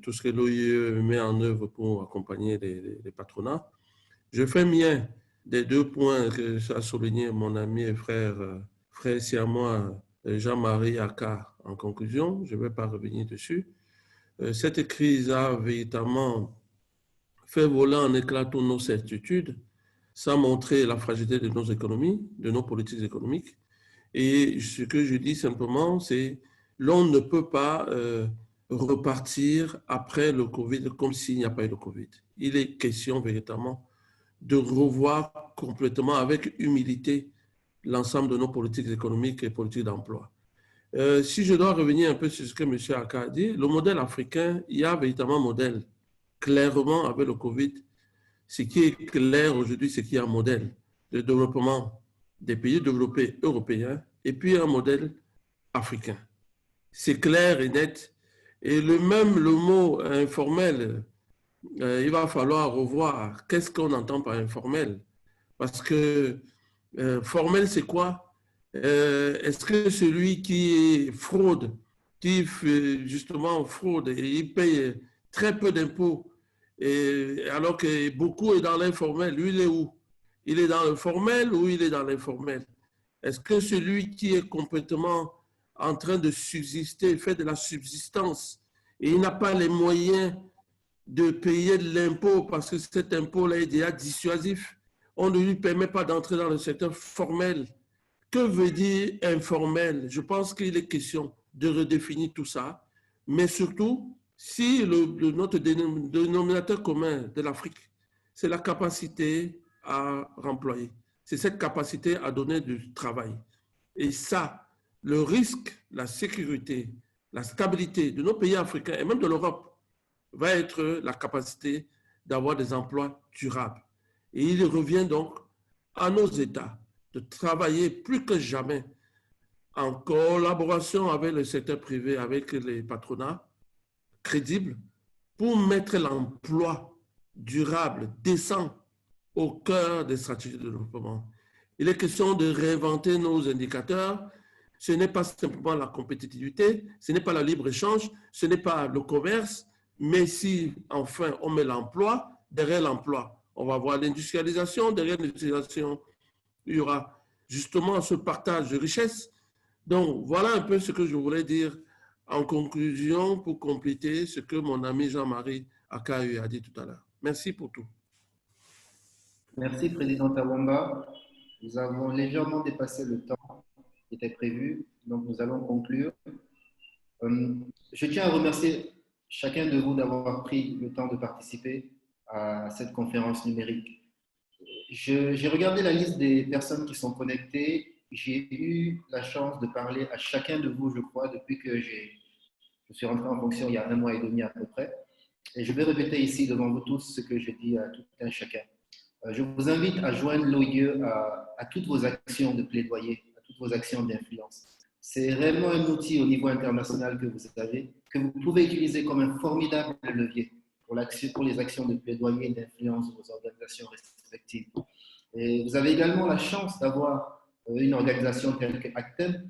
tout ce que l'OIE met en œuvre pour accompagner les patronats. Je fais mien des deux points que a souligné mon ami et frère siamois Jean-Marie Aka en conclusion. Je ne vais pas revenir dessus. Cette crise a véritablement fait voler en éclats toutes nos certitudes, sans montrer la fragilité de nos économies, de nos politiques économiques. Et ce que je dis simplement, c'est l'on ne peut pas repartir après le Covid comme s'il n'y a pas eu le Covid. Il est question véritablement de revoir complètement avec humilité l'ensemble de nos politiques économiques et politiques d'emploi. Si je dois revenir un peu sur ce que M. Aka a dit, le modèle africain, il y a véritablement un modèle. Clairement, avec le Covid, ce qui est clair aujourd'hui, c'est qu'il y a un modèle de développement des pays développés européens et puis un modèle africain. C'est clair et net. Et le mot informel, il va falloir revoir qu'est-ce qu'on entend par informel. Parce que formel, c'est quoi? Est-ce que celui qui fraude, qui justement fraude et il paye très peu d'impôts, alors que beaucoup est dans l'informel, lui il est où? Il est dans le formel ou il est dans l'informel? Est-ce que celui qui est complètement en train de subsister, fait de la subsistance, et il n'a pas les moyens de payer de l'impôt parce que cet impôt-là est déjà dissuasif, on ne lui permet pas d'entrer dans le secteur formel. Que veut dire informel? Je pense qu'il est question de redéfinir tout ça, mais surtout, si notre dénominateur commun de l'Afrique, c'est la capacité à remployer, c'est cette capacité à donner du travail. Et ça, le risque, la sécurité, la stabilité de nos pays africains et même de l'Europe va être la capacité d'avoir des emplois durables. Et il revient donc à nos États de travailler plus que jamais en collaboration avec le secteur privé, avec les patronats crédibles, pour mettre l'emploi durable, décent, au cœur des stratégies de développement. Il est question de réinventer nos indicateurs. Ce n'est pas simplement la compétitivité, ce n'est pas le libre-échange, ce n'est pas le commerce, mais si enfin on met l'emploi, derrière l'emploi, on va avoir l'industrialisation, derrière l'industrialisation, il y aura justement ce partage de richesses, Donc, voilà un peu ce que je voulais dire en conclusion pour compléter ce que mon ami Jean-Marie Akayu a dit tout à l'heure. Merci pour tout. Merci, Président Tawamba. Nous avons légèrement dépassé le temps qui était prévu, donc nous allons conclure. Je tiens à remercier chacun de vous d'avoir pris le temps de participer à cette conférence numérique. J'ai regardé la liste des personnes qui sont connectées. J'ai eu la chance de parler à chacun de vous, je crois, depuis que je suis rentré en fonction il y a 1 mois et demi à peu près. Et je vais répéter ici devant vous tous ce que j'ai dit à tout un chacun. Je vous invite à joindre l'OIE à toutes vos actions de plaidoyer, à toutes vos actions d'influence. C'est réellement un outil au niveau international que vous avez, que vous pouvez utiliser comme un formidable levier pour les actions de plaidoyer et d'influence de vos organisations respectives. Et vous avez également la chance d'avoir une organisation telle que Actem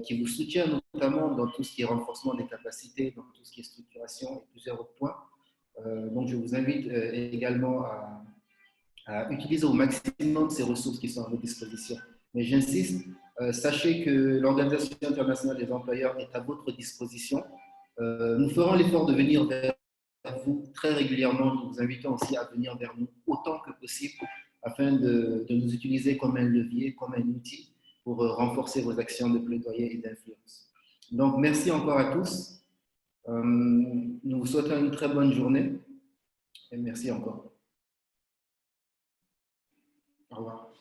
qui vous soutient notamment dans tout ce qui est renforcement des capacités, dans tout ce qui est structuration et plusieurs autres points. Donc je vous invite également à utiliser au maximum ces ressources qui sont à votre disposition. Mais j'insiste, sachez que l'Organisation internationale des employeurs est à votre disposition. Nous ferons l'effort de venir vers vous très régulièrement. Nous vous invitons aussi à venir vers nous autant que possible afin de nous utiliser comme un levier, comme un outil pour renforcer vos actions de plaidoyer et d'influence. Donc, merci encore à tous. Nous vous souhaitons une très bonne journée et merci encore. Au revoir.